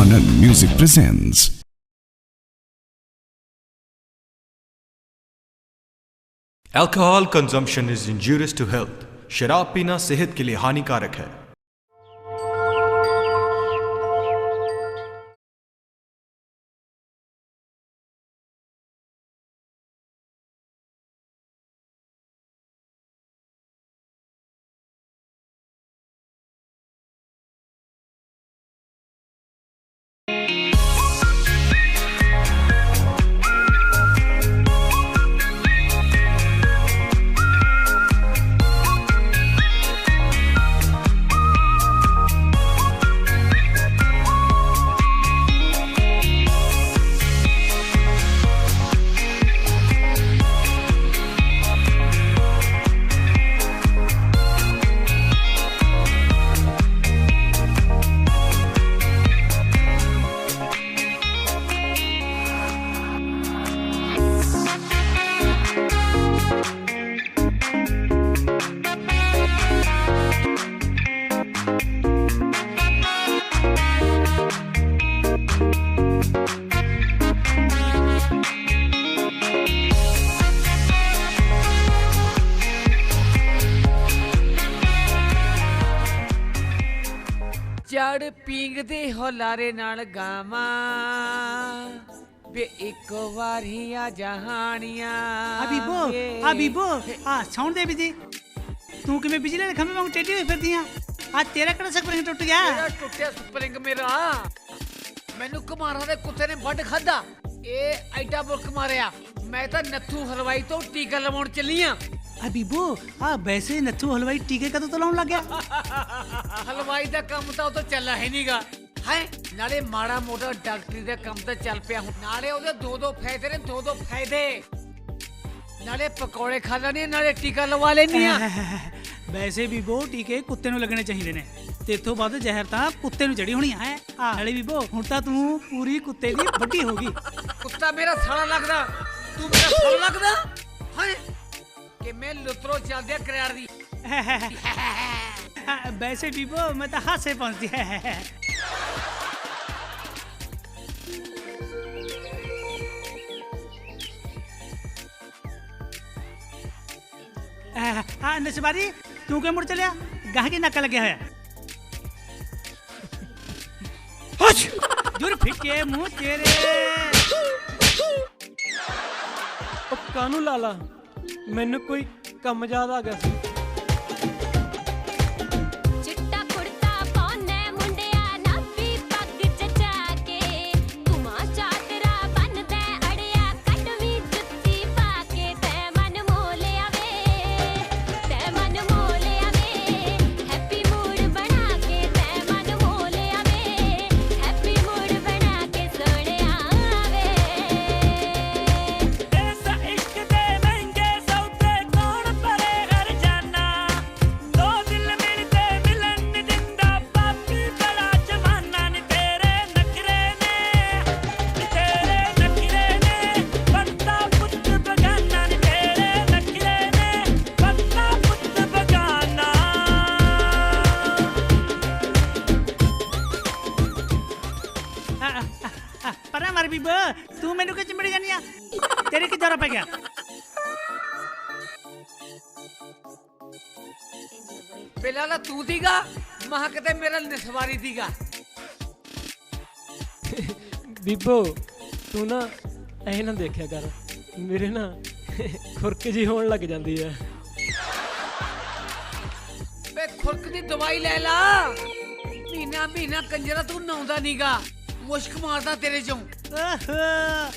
Anand Music presents Alcohol consumption is injurious to health. शराब पीना सेहत के लिए हानिकारक है। चढ़ पींगदे हो लारे नाल गावा बे एक वारी आ जहानिया अबीबो साउंड दे बिजी तू किवें बिजली दे खंभे वांग टेढ़ी होई फिरदी आ आज तेरा किहड़ा स्प्रिंग टुट गया तेरा टुटिया स्प्रिंग मेरा मैनू कुमारा दे कुत्ते ने बड़ खादा ए एडा बुरक मारिया मैं तो नत्थू हलवाई तो टीका लवाउण चली आ अबीबो वैसे नत्थू हलवाई टीके कदों तो लाउण लग गया हलवाई दा काम तो चला है नीगा है नाले माड़ा मोटा डॉक्टरी दा काम तो चल पिया हूं नाले ओदे दो फायदे ने दो फायदे नाले पकौड़े खा लेने नाले टीका लवा लेनी आ वैसे भी वो टीके कुत्ते नूं लगने चाहिए ने तेथों बाद जहर तां कुत्ते नूं चढ़ी होनी है नाले भी वो हुण तां तू पूरी कुत्ते दी वड्डी होगी कुत्ता मेरा साला लगदा तू मेरा साला लगदा है कि मैं लुतरो चल दिया करार दी वैसे भी वो मैं तो हाथ से पहुंचती है नशबारी तू क्या मुड़ चलिया गाह की नक्का लगे है जुर फिके मुंह तेरे कानू लाला मैनू कोई कम याद आ गया सी तू मैनू कि चिमड़ी जानी आ तेरे की दौरा पै गया पहला तू दीगा महा कहते मेरा निसवारी दीगा बीबो तू ना ऐ ना देखिया कर मेरे ना खुरक जी होने लग जाती है बे खुरक दी दवाई ले ला महीना महीना कंजरा तू नौंदा नीगा मुश्क मारदा तेरे चों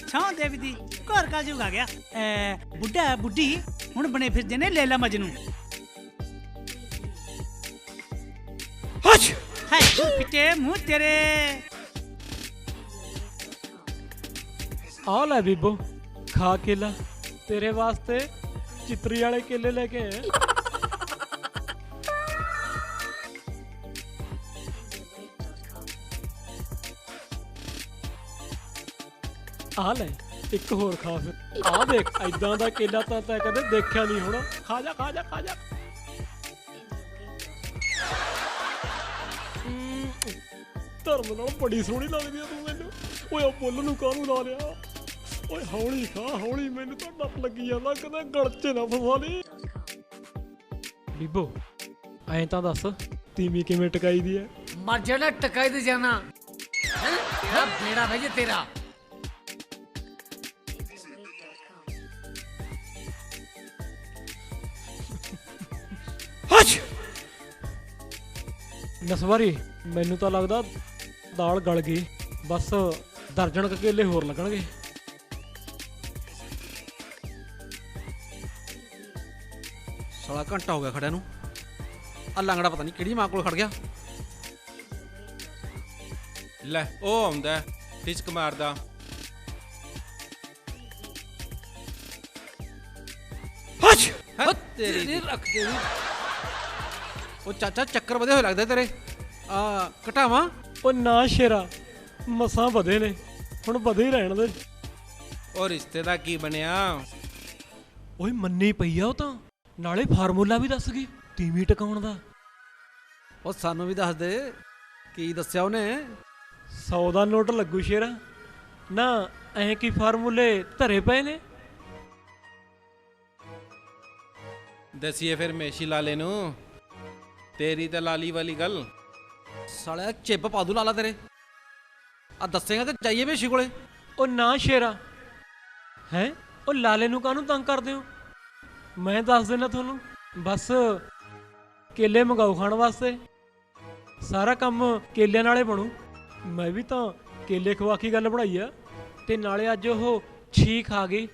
छां देवी दी घर का जुग आ गया बुढ़ा बुढ़ी हुण बने फिरदे ने लैला मजनू हाय पिटे मुंह तेरे आ ले बीबो खा केला तेरे वास्ते चितरी वाले केले लेके आए आ ले एक होर खा फिर आ देख इदां दा केला तां तैं कदे देखिया नहीं होना खा जा खा जा खा जा ਧਰਮ ਨਾਲ ਬੜੀ ਸੋਹਣੀ ਲੱਗਦੀ ਆ ਤੂੰ ਮੈਨੂੰ। ਓਏ ਆ ਬੁੱਲ ਨੂੰ ਕਾਹਨੂੰ ਲਾ ਲਿਆ? ਓਏ ਹੌਲੀ ਖਾ ਹੌਲੀ, ਮੈਨੂੰ ਤਾਂ ਡਰ ਲੱਗੀ ਜਾਂਦਾ ਕਿਤੇ ਗਲ 'ਚ ਨਾ ਫਸਾ ਲਈ। ਬੀਬੋ ਐਂ ਤਾਂ ਦੱਸ ਤੀਵੀਂ ਕਿਵੇਂ ਟਕਾਈ ਦੀ ਐ? ਮਰ ਜਾਣਾ ਟਕਾਈ ਦੇ ਜਾਣਾ ਹੈਂ? ਤੇਰਾ ਬੇੜਾ ਭੇਜੇ ਤੇਰਾ। ਨਸਵਾਰੀ ਮੈਨੂੰ ਤਾਂ ਲੱਗਦਾ ਦਾਲ ਗਲ ਗਈ, ਬਸ ਦਰਜਨ ਕੇਲੇ ਹੋਰ ਲੱਗਣਗੇ। ਸਾਲਾ ਘੰਟਾ ਹੋ ਗਿਆ ਖੜਿਆ ਨੂੰ। ਆ ਲੰਗੜਾ ਪਤਾ ਨਹੀਂ ਕਿਹੜੀ ਮਾਂ ਕੋਲ ਖੜ ਗਿਆ। ਲੈ ਉਹ ਆਉਂਦਾ ਟਿਚਕ ਮਾਰਦਾ। ਤੇਰੀ ਰੱਖ ਤੇਰੀ। ਉਹ ਚਾਚਾ ਚੱਕਰ ਵਧੇ ਹੋਏ ਲੱਗਦੇ ਤੇਰੇ। ਆ ਘਟਾਵਾਂ? ਉਹ ਨਾ ਸ਼ੇਰਾ, ਮਸਾਂ ਵਧੇ ਨੇ, ਹੁਣ ਵਧੇ ਹੀ ਰਹਿਣ ਦੇ। ਉਹ ਰਿਸ਼ਤੇ ਦਾ ਕੀ ਬਣਿਆ? ਓਏ ਮੰਨੀ ਪਈ ਆ ਉਹ ਤਾਂ, ਨਾਲੇ ਫਾਰਮੂਲਾ ਵੀ ਦੱਸ ਗਈ ਤੀਵੀਂ ਟਿਕਾਉਣ ਦਾ। ਉਹ ਸਾਨੂੰ ਵੀ ਦੱਸ ਦੇ ਕੀ ਦੱਸਿਆ ਉਹਨੇ। 100 ਦਾ ਨੋਟ ਲੱਗੂ ਸ਼ੇਰਾ ਨਾ। ਐਂ ਕੀ ਫਾਰਮੂਲੇ ਧਰੇ ਪਏ ਨੇ? ਦਸੀਏ ਫਿਰ ਮੇਸ਼ੀ ਲਾਲੇ ਨੂੰ ਤੇਰੀ ਤੇ ਲਾਲੀ ਵਾਲੀ ਗੱਲ। ਸਾਲਿਆ ਚਿੱਪ ਪਾ ਦੂ ਲਾਲਾ ਤੇਰੇ। ਆ ਦੱਸੇਗਾ ਤੇ ਜਾਈਏ ਮੇਸ਼ੀ ਕੋਲੇ। ਉਹ ਨਾ ਸ਼ੇਰਾ ਹੈ, ਉਹ ਲਾਲੇ ਨੂੰ ਕਾਹਨੂੰ ਤੰਗ ਕਰਦੇ ਹੋ? ਮੈਂ ਦੱਸ ਦੇਣਾ ਤੁਹਾਨੂੰ, ਬਸ ਕੇਲੇ ਮੰਗਾਓ ਖਾਣ ਵਾਸਤੇ। ਸਾਰਾ ਕੰਮ ਕੇਲਿਆਂ ਨਾਲੇ ਬਣੂ। ਮੈਂ ਵੀ ਤਾਂ ਕੇਲੇ ਖਵਾ ਕੇ ਗੱਲ ਬਣਾਈ ਆ। ਤੇ ਨਾਲੇ ਅੱਜ ਉਹ ਛੀ ਖਾ ਗਈ।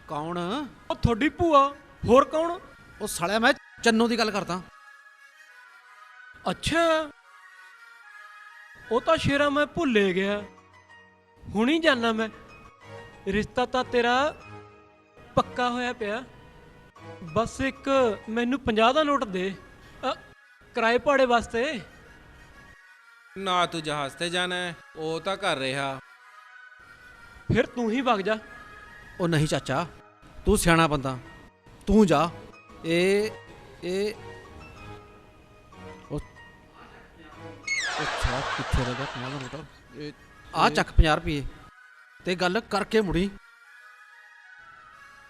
ਕੌਣ? ਉਹ ਤੁਹਾਡੀ ਭੂਆ, ਹੋਰ ਕੌਣ? ਉਹ ਸਾਲਿਆ ਮੈਂ ਚੰਨੂ ਦੀ ਗੱਲ ਕਰਦਾ। ਅੱਛਾ, ਉਹ ਤਾਂ ਸ਼ੇਰਾ ਮੈਂ ਭੁੱਲੇ ਗਿਆ। ਹੁਣੀ ਜਾਣਾ ਮੈਂ। ਰਿਸ਼ਤਾ ਤਾਂ ਤੇਰਾ ਪੱਕਾ ਹੋਇਆ ਪਿਆ। ਬਸ ਇੱਕ ਮੈਨੂੰ 50 ਦਾ ਨੋਟ ਦੇ, ਕਿਰਾਏ ਭਾੜੇ ਵਾਸਤੇ। ਨਾ ਤੂੰ ਜਹਾਜ਼ ਤੇ ਜਾਣਾ ਹੈ, ਉਹ ਤਾਂ ਕਰ ਰਿਹਾ। ਫਿਰ ਤੂੰ ਹੀ ਵਗ ਜਾ। ਉਹ ਨਹੀਂ ਚਾਚਾ, ਤੂੰ ਸਿਆਣਾ ਬੰਦਾ, ਤੂੰ ਜਾ। ਇਹ ਅੱਛਾ ਕਿੱਥੇ ਰਹਿ ਗਿਆ 50 ਦਾ ਨੋਟ? ਆ ਚੱਕ 50 ਰੁਪਏ ਤੇ ਗੱਲ ਕਰਕੇ ਮੁੜੀ।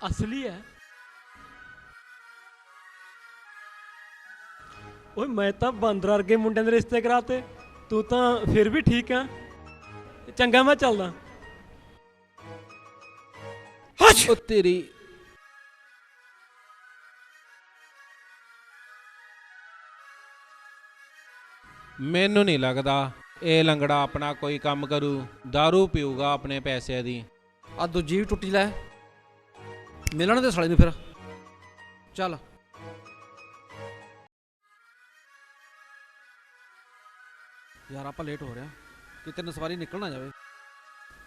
ਅਸਲੀ ਹੈ। ਓਏ ਮੈਂ ਤਾਂ ਬਾਂਦਰ ਵਰਗੇ ਮੁੰਡਿਆਂ ਦੇ ਰਿਸ਼ਤੇ ਕਰਾਤੇ, ਤੂੰ ਤਾਂ ਫਿਰ ਵੀ ਠੀਕ ਆ। ਚੰਗਾ ਮੈਂ ਚੱਲਦਾ। ਉਹ ਤੇਰੀ। ਮੈਨੂੰ ਨਹੀਂ ਲੱਗਦਾ ਇਹ ਲੰਗੜਾ ਆਪਣਾ ਕੋਈ ਕੰਮ ਕਰੂ। दारू ਪੀਊਗਾ ਆਪਣੇ ਪੈਸਿਆਂ ਦੀ। ਆ ਦੂਜੀ ਵੀ ਟੁੱਟੀ ਲੈ। ਮਿਲਣ ਦੇ ਸਾਲੇ ਨੂੰ ਫਿਰ। ਚੱਲ ਯਾਰ ਆਪਾਂ ਲੇਟ ਹੋ ਰਿਹਾ, ਕਿਤੇ ਨਸਵਾਰੀ ਨਿਕਲ ਨਾ ਜਾਵੇ।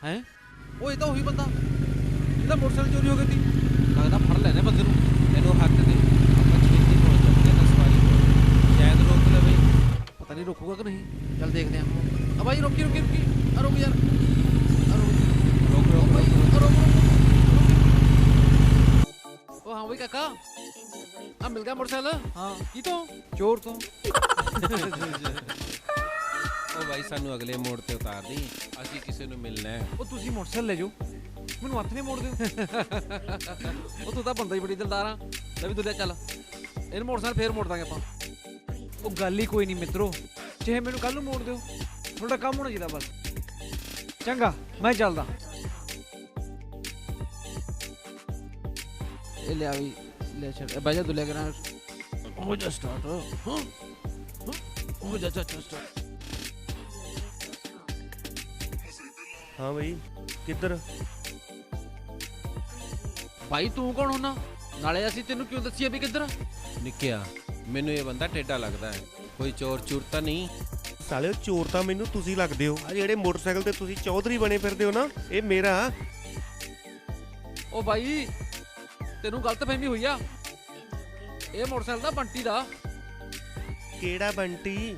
ਹੈ ਉਹ ਇਹ ਤਾਂ ਉਹੀ ਬੰਦਾ ਜਿਹਦਾ ਮੋਟਰਸਾਈਕਲ ਚੋਰੀ ਹੋ ਗਈ ਸੀ। ਲੱਗਦਾ ਫੜ ਲੈਣੇ ਬੰਦੇ ਨੂੰ। ਤੈਨੂੰ ਹੱਕ ਦੇ ਆਪਾਂ ਛੇਤੀ ਪਹੁੰਚ ਜਾਂਦੇ ਹਾਂ ਨਸਵਾਰੀ ਕੋਲ। ਸ਼ਾਇਦ ਰੋਕ ਲਵੇ। ਪਤਾ ਨਹੀਂ ਰੁਕੂਗਾ ਕਿ ਨਹੀਂ। ਚੱਲ ਦੇਖਦੇ ਹਾਂ। ਆ ਬਾਈ ਰੁਕੀ ਰੁਕੀ ਰੁਕੀ। ਆ ਰੁਕ ਯਾਰ, ਆ ਰੁਕ ਰੁਕ ਬਾਈ, ਆ ਰੁਕ। ਉਹ ਹਾਂ ਬਈ ਕਾਕਾ, ਆ ਮਿਲ ਗਿਆ ਮੋਟਰਸਾਈਕਲ। ਹਾਂ ਕੀ ਤੋਂ? ਚੋਰ ਤੋਂ। ਉਹ ਬਾਈ ਸਾਨੂੰ ਅਗਲੇ ਮੋੜ ਤੇ ਉਤਾਰ ਦੀ, ਅਸੀਂ ਕਿਸੇ ਨੂੰ ਮਿਲਣਾ ਹੈ। ਉਹ ਤੁਸੀਂ ਮੋਟਰਸਾਈਕਲ ਲੈ ਜਾਓ, ਮੈਨੂੰ ਹੱਥ ਨਹੀਂ ਮੋੜ ਦਿਓ। ਉਹ ਤੂੰ ਤਾਂ ਬੰਦਾ ਹੀ ਬੜੀ ਦਿਲਦਾਰ ਆ। ਲੈ ਵੀ ਦੁੱਲਿਆ ਚੱਲ, ਇਹਨੂੰ ਮੋਟਰਸਾਈਕਲ ਫੇਰ ਮੋੜ ਦਾਂਗੇ ਆਪਾਂ। ਉਹ ਗੱਲ ਹੀ ਕੋਈ ਨਹੀਂ ਮਿੱਤਰੋ, ਚਾਹੇ ਮੈਨੂੰ ਕੱਲ ਨੂੰ ਮੋੜ ਦਿਓ, ਤੁਹਾਡਾ ਕੰਮ ਹੋਣਾ ਚਾਹੀਦਾ ਬਸ। ਚੰਗਾ ਮੈਂ ਚੱਲਦਾ। ਇਹ ਲਿਆ ਵੀ ਲੈ ਛੱਡ। ਬਹਿ ਜਾ ਦੁੱਲਿਆ ਕਰਾਂ। ਹੋ ਜਾ ਸਟਾਰਟ। ਹਾਂ ਹੋ ਜਾ ਸਟਾਰਟ। ਹਾਂ ਬਈ, ਕਿੱਧਰ? ਭਾਈ ਤੂੰ ਕੌਣ ਹੁੰਨਾ? ਨਾਲੇ ਅਸੀਂ ਤੈਨੂੰ ਕਿਉਂ ਦੱਸੀਏ ਵੀ ਕਿੱਧਰ? ਨਿੱਕਿਆ ਮੈਨੂੰ ਇਹ ਬੰਦਾ ਟੇਢਾ ਲੱਗਦਾ ਹੈ। ਕੋਈ ਚੋਰ ਚੂਰ ਤਾਂ ਨਹੀਂ? ਸਾਲਿਓ ਚੋਰ ਤਾਂ ਮੈਨੂੰ ਤੁਸੀਂ ਲੱਗਦੇ ਹੋ। ਆ ਜਿਹੜੇ ਮੋਟਰਸਾਈਕਲ ਤੇ ਤੁਸੀਂ ਚੌਧਰੀ ਬਣੇ ਫਿਰਦੇ ਹੋ ਨਾ, ਇਹ ਮੇਰਾ। ਉਹ ਭਾਈ ਤੈਨੂੰ ਗਲਤਫਹਿਮੀ ਹੋਈ ਆ। ਇਹ ਮੋਟਰਸਾਈਕਲ ਦਾ ਬੰਟੀ ਦਾ। ਕਿਹੜਾ ਬੰਟੀ?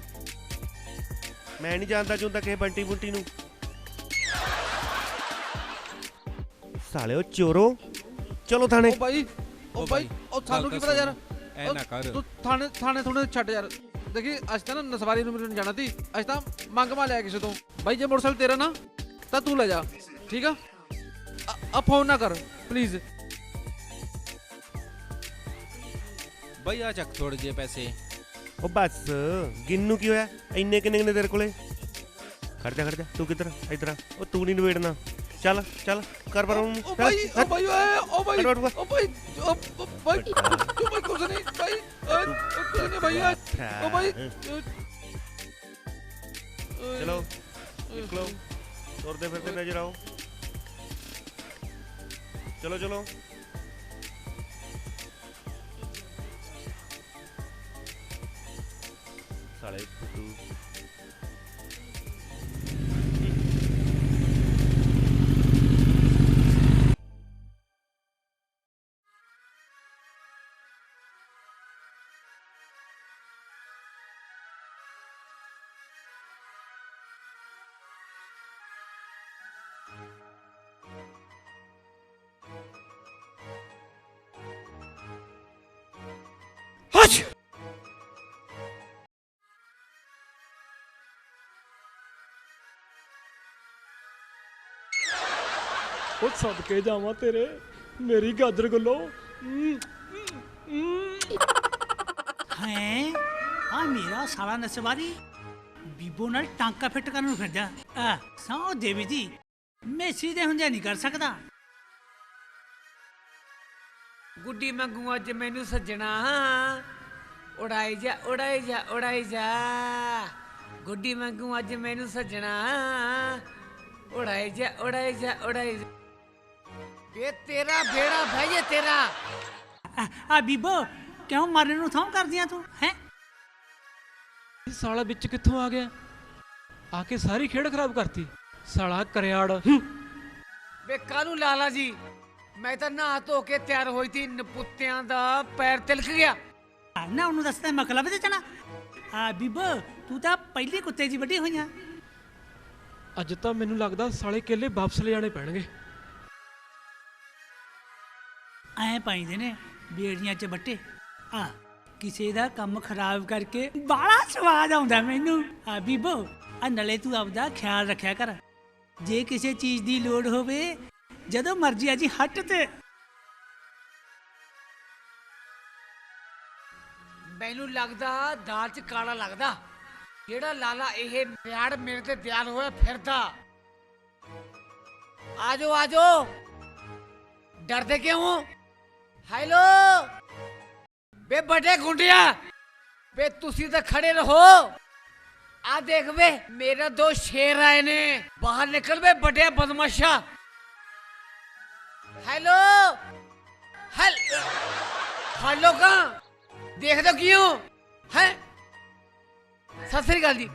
ਮੈਂ ਨਹੀਂ ਜਾਣਦਾ ਜੁੰਦਾ ਕਿਸੇ ਬੰਟੀ ਬੁੰਟੀ ਨੂੰ। ਸਾਲਿਓ ਚੋਰੋ, ਚਲੋ ਥਾਣੇ। ਉਹ ਭਾਈ ਉਹ ਸਾਨੂੰ ਕੀ ਪਤਾ ਯਾਰ। ਐ ਨਾ ਕਰ। ਤੂੰ ਥਾਣੇ ਥੋੜੇ ਛੱਡ ਯਾਰ। ਦੇਖੀ ਅੱਜ ਤਾਂ ਨਾ ਨਸਵਾਰੀ ਨੂੰ ਮਿਲਣ ਜਾਣਾ ਸੀ। ਅੱਜ ਤਾਂ ਮੰਗ ਮਾ ਲਿਆ ਕਿਸੇ ਤੋਂ। ਬਾਈ ਜੇ ਮੋਟਰਸਾਈਕਲ ਤੇਰਾ ਨਾ ਤਾਂ ਤੂੰ ਲੈ ਜਾ, ਠੀਕ ਆ? ਆ ਫੋਨ ਨਾ ਕਰ ਪਲੀਜ਼। ਬਈ ਆ ਚੱਕ ਥੋੜੇ ਜਿਹੇ ਪੈਸੇ। ਉਹ ਬਸ ਗਿੰਨੂ ਕੀ ਹੋਇਆ? ਇੰਨੇ ਕਿੰਨੇ ਤੇਰੇ ਕੋਲੇ? ਖੜ ਜਾ ਤੂੰ ਕਿੱਧਰ? ਇੱਧਰ ਆ। ਉਹ ਤੂੰ ਨਹੀਂ ਨਵੇੜਨਾ। ਚੱਲ ਕਰ ਪਰ ਉਹਨੂੰ। ਓ ਬਾਈ ਓ ਬਾਈ ਓ ਬਾਈ ਓ ਬਾਈ ਕੁਛ ਨਹੀਂ ਬਾਈ, ਕੁਛ ਨਹੀਂ ਬਾਈ। ਓ ਬਾਈ ਚਲੋ ਨਿਕਲੋ, ਤੁਰਦੇ ਫਿਰਦੇ ਨਜ਼ਰ ਆਓ। ਚਲੋ ਸਾਲੇ ਤੂੰ ਉਹ ਸਦਕੇ ਜਾਵਾਂ ਤੇਰੇ, ਮੇਰੀ ਗਾਜਰ ਗੁੱਲੋ। ਹੈ ਆ ਮੇਰਾ ਸਾਲਾ ਨਸਵਾਰੀ ਬੀਬੋ ਨਾਲ ਟਾਂਕਾ ਫਿੱਟ ਕਰਨ ਨੂੰ ਫਿਰਦਾ। ਆ ਸੌ ਦੇਵੀ ਜੀ, ਮੈਂ ਸਿੱਧੇ ਹੁੰਦਿਆ ਨਹੀਂ ਕਰ ਸਕਦਾ। ਗੁੱਡੀ ਮੰਗੂ ਅੱਜ ਮੈਨੂੰ ਸੱਜਣਾ, ਉਡਾਈ ਜਾ ਗੁੱਡੀ ਮੰਗੂ ਅੱਜ ਮੈਨੂੰ ਸੱਜਣਾ, ਉਡਾਈ ਜਾ ਵੇ ਤੇਰਾ ਬੇੜਾ ਭਾਈਏ ਤੇਰਾ। ਆ ਬੀਬੋ ਕਿਉਂ ਮਰਨ ਨੂੰ ਥਾਂ ਕਰਦੀਆਂ ਤੂੰ ਹੈ? ਇਹ ਸਾਲਾ ਵਿੱਚ ਕਿੱਥੋਂ ਆ ਗਿਆ? ਆ ਕੇ ਸਾਰੀ ਖੇਡ ਖਰਾਬ ਕਰਤੀ ਸਾਲਾ ਕਰਿਆੜ। ਵੇ ਕਾਹਨੂੰ ਲਾਲਾ ਜੀ, ਮੈਂ ਤਾਂ ਨਹਾ ਧੋ ਕੇ ਤਿਆਰ ਹੋਈ ਸੀ, ਨਪੁੱਤਿਆਂ ਦਾ ਪੈਰ ਤਿਲਕ ਗਿਆ। ਨਾ ਉਹਨੂੰ ਦੱਸਦਾ ਮਕਲਬ ਤੇ ਚਣਾ। ਆ ਬੀਬੋ ਤੂੰ ਤਾਂ ਪਹਿਲੀ ਕੁੱਤੇ ਦੀ ਵੱਡੀ ਹੋਈਆਂ। ਅੱਜ ਤਾਂ ਮੈਨੂੰ ਲੱਗਦਾ ਸਾਲੇ ਕੇਲੇ ਵਾਪਸ ਲੈ ਜਾਣੇ ਪੈਣਗੇ। ਐ ਪਾਈਦੇ ਨੇ ਬੇੜੀਆਂ 'ਚ ਬੱਟੇ। ਆ ਕਿਸੇ ਦਾ ਕੰਮ ਖਰਾਬ ਕਰਕੇ ਬਾਲਾ ਸਵਾਦ ਆਉਂਦਾ ਮੈਨੂੰ। ਆ ਬੀਬੋ ਆ ਨਲੇ ਤੂੰ ਆਪਦਾ ਖਿਆਲ ਰੱਖਿਆ ਕਰ। ਜੇ ਕਿਸੇ ਚੀਜ਼ ਦੀ ਲੋੜ ਹੋਵੇ ਜਦੋਂ ਮਰਜ਼ੀ ਆ ਜੀ ਹੱਟ ਤੇ। ਮੈਨੂੰ ਲੱਗਦਾ ਦਾਲ 'ਚ ਕਾਲਾ ਲੱਗਦਾ, ਜਿਹੜਾ ਲਾਲਾ ਇਹ ਨਿਆੜ ਮੇਰੇ ਤੇ ਦਿਆਲ ਹੋਇਆ ਫਿਰਦਾ। ਆਜੋ ਡਰਦੇ ਕਿਉਂ ਹੋ? ਹੈਲੋ ਬੇ ਵੱਡੇ ਗੁੰਡਿਆ, ਬੇ ਤੁਸੀਂ ਤਾਂ ਖੜੇ ਰਹੋ। ਆ ਦੇਖ ਵੇ ਮੇਰੇ ਦੋ ਸ਼ੇਰ ਆਏ ਨੇ, ਬਾਹਰ ਨਿਕਲ ਵੇ ਵੱਡੇ ਬਦਮਾਸ਼ਾ। ਹੈਲੋ ਕਾ ਦੇਖਦੇ ਕਿਉਂ ਹੈ? ਸਤਿ ਸ੍ਰੀ ਅਕਾਲ ਜੀ।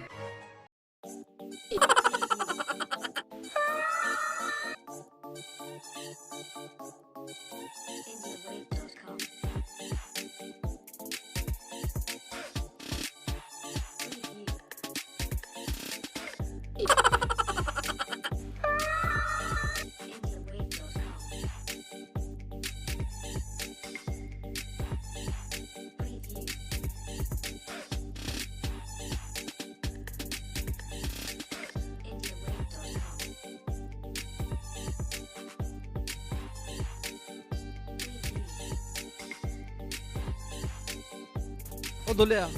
ਉਹ ਦੁੱਲਿਆ,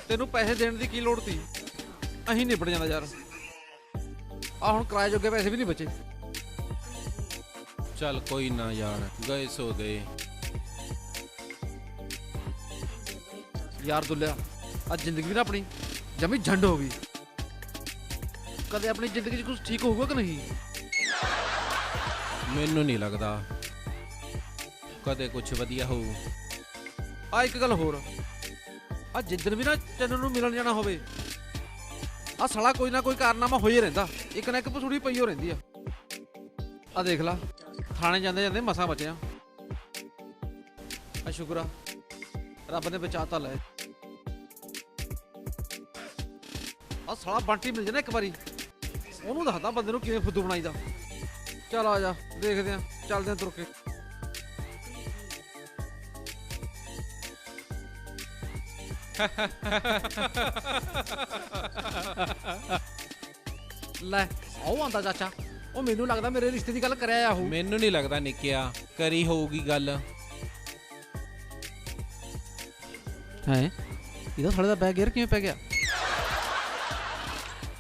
ਤੈਨੂੰ ਪੈਸੇ ਦੇਣ ਦੀ ਕੀ ਲੋੜ ਸੀ? ਅਹੀਂ ਨਿਬੜ ਜਾਂਦਾ ਯਾਰ। ਆ ਹੁਣ ਕਿਰਾਏ ਜੋਗੇ ਪੈਸੇ ਵੀ ਨਹੀਂ ਬਚੇ। ਚੱਲ ਕੋਈ ਨਾ ਯਾਰ, ਗਏ ਸੋ ਗਏ। ਯਾਰ ਦੁੱਲਿਆ, ਅੱਜ ਜ਼ਿੰਦਗੀ ਨਾ ਆਪਣੀ ਜਮੀ ਝੰਡ ਹੋ ਗਈ। ਕਦੇ ਆਪਣੀ ਜ਼ਿੰਦਗੀ 'ਚ ਕੁਝ ਠੀਕ ਹੋਊਗਾ ਕਿ ਨਹੀਂ? ਮੈਨੂੰ ਨਹੀਂ ਲੱਗਦਾ ਕਦੇ ਕੁਝ ਵਧੀਆ ਹੋਊ। ਆ ਇੱਕ ਗੱਲ ਹੋਰ, ਆ ਜਿੱਦਣ ਵੀ ਨਾ ਚੰਨ ਨੂੰ ਮਿਲਣ ਜਾਣਾ ਹੋਵੇ, ਆ ਸਾਲਾ ਕੋਈ ਨਾ ਕੋਈ ਕਾਰਨਾਮਾ ਹੋਈ ਰਹਿੰਦਾ। ਇੱਕ ਨਾ ਇੱਕ ਪਸੂੜੀ ਪਈ ਹੋ ਰਹਿੰਦੀ ਆ। ਆ ਦੇਖ ਲਾ, ਥਾਣੇ ਜਾਂਦੇ ਜਾਂਦੇ ਮਸਾਂ ਬਚਿਆ। ਆ ਸ਼ੁਕਰ ਆ ਰੱਬ ਨੇ ਬਚਾਤਾ ਲੈ। ਆ ਸਾਲਾ ਬੰਟੀ ਮਿਲ ਜਾਣਾ ਇੱਕ ਵਾਰੀ, ਉਹਨੂੰ ਦੱਸਦਾ ਬੰਦੇ ਨੂੰ ਕਿਵੇਂ ਫੁੱਦੂ ਬਣਾਈਦਾ। ਚੱਲ ਆ ਜਾ, ਦੇਖਦੇ ਆ, ਚੱਲਦੇ ਆ ਤੁਰ ਕੇ। ਲੈ ਆਉ ਆਂਦਾ ਚਾਚਾ, ਉਹ ਮੈਨੂੰ ਲੱਗਦਾ ਮੇਰੇ ਰਿਸ਼ਤੇ ਦੀ ਗੱਲ ਕਰਿਆ ਆ ਉਹ। ਮੈਨੂੰ ਨਹੀਂ ਲੱਗਦਾ ਨਿੱਕਿਆ ਕਰੀ ਹੋਊਗੀ ਗੱਲ। ਹੈ ਇਹਦਾ ਸਾਲੇ ਦਾ ਬੈਗ ਗੇਅਰ ਕਿਵੇਂ ਪੈ ਗਿਆ?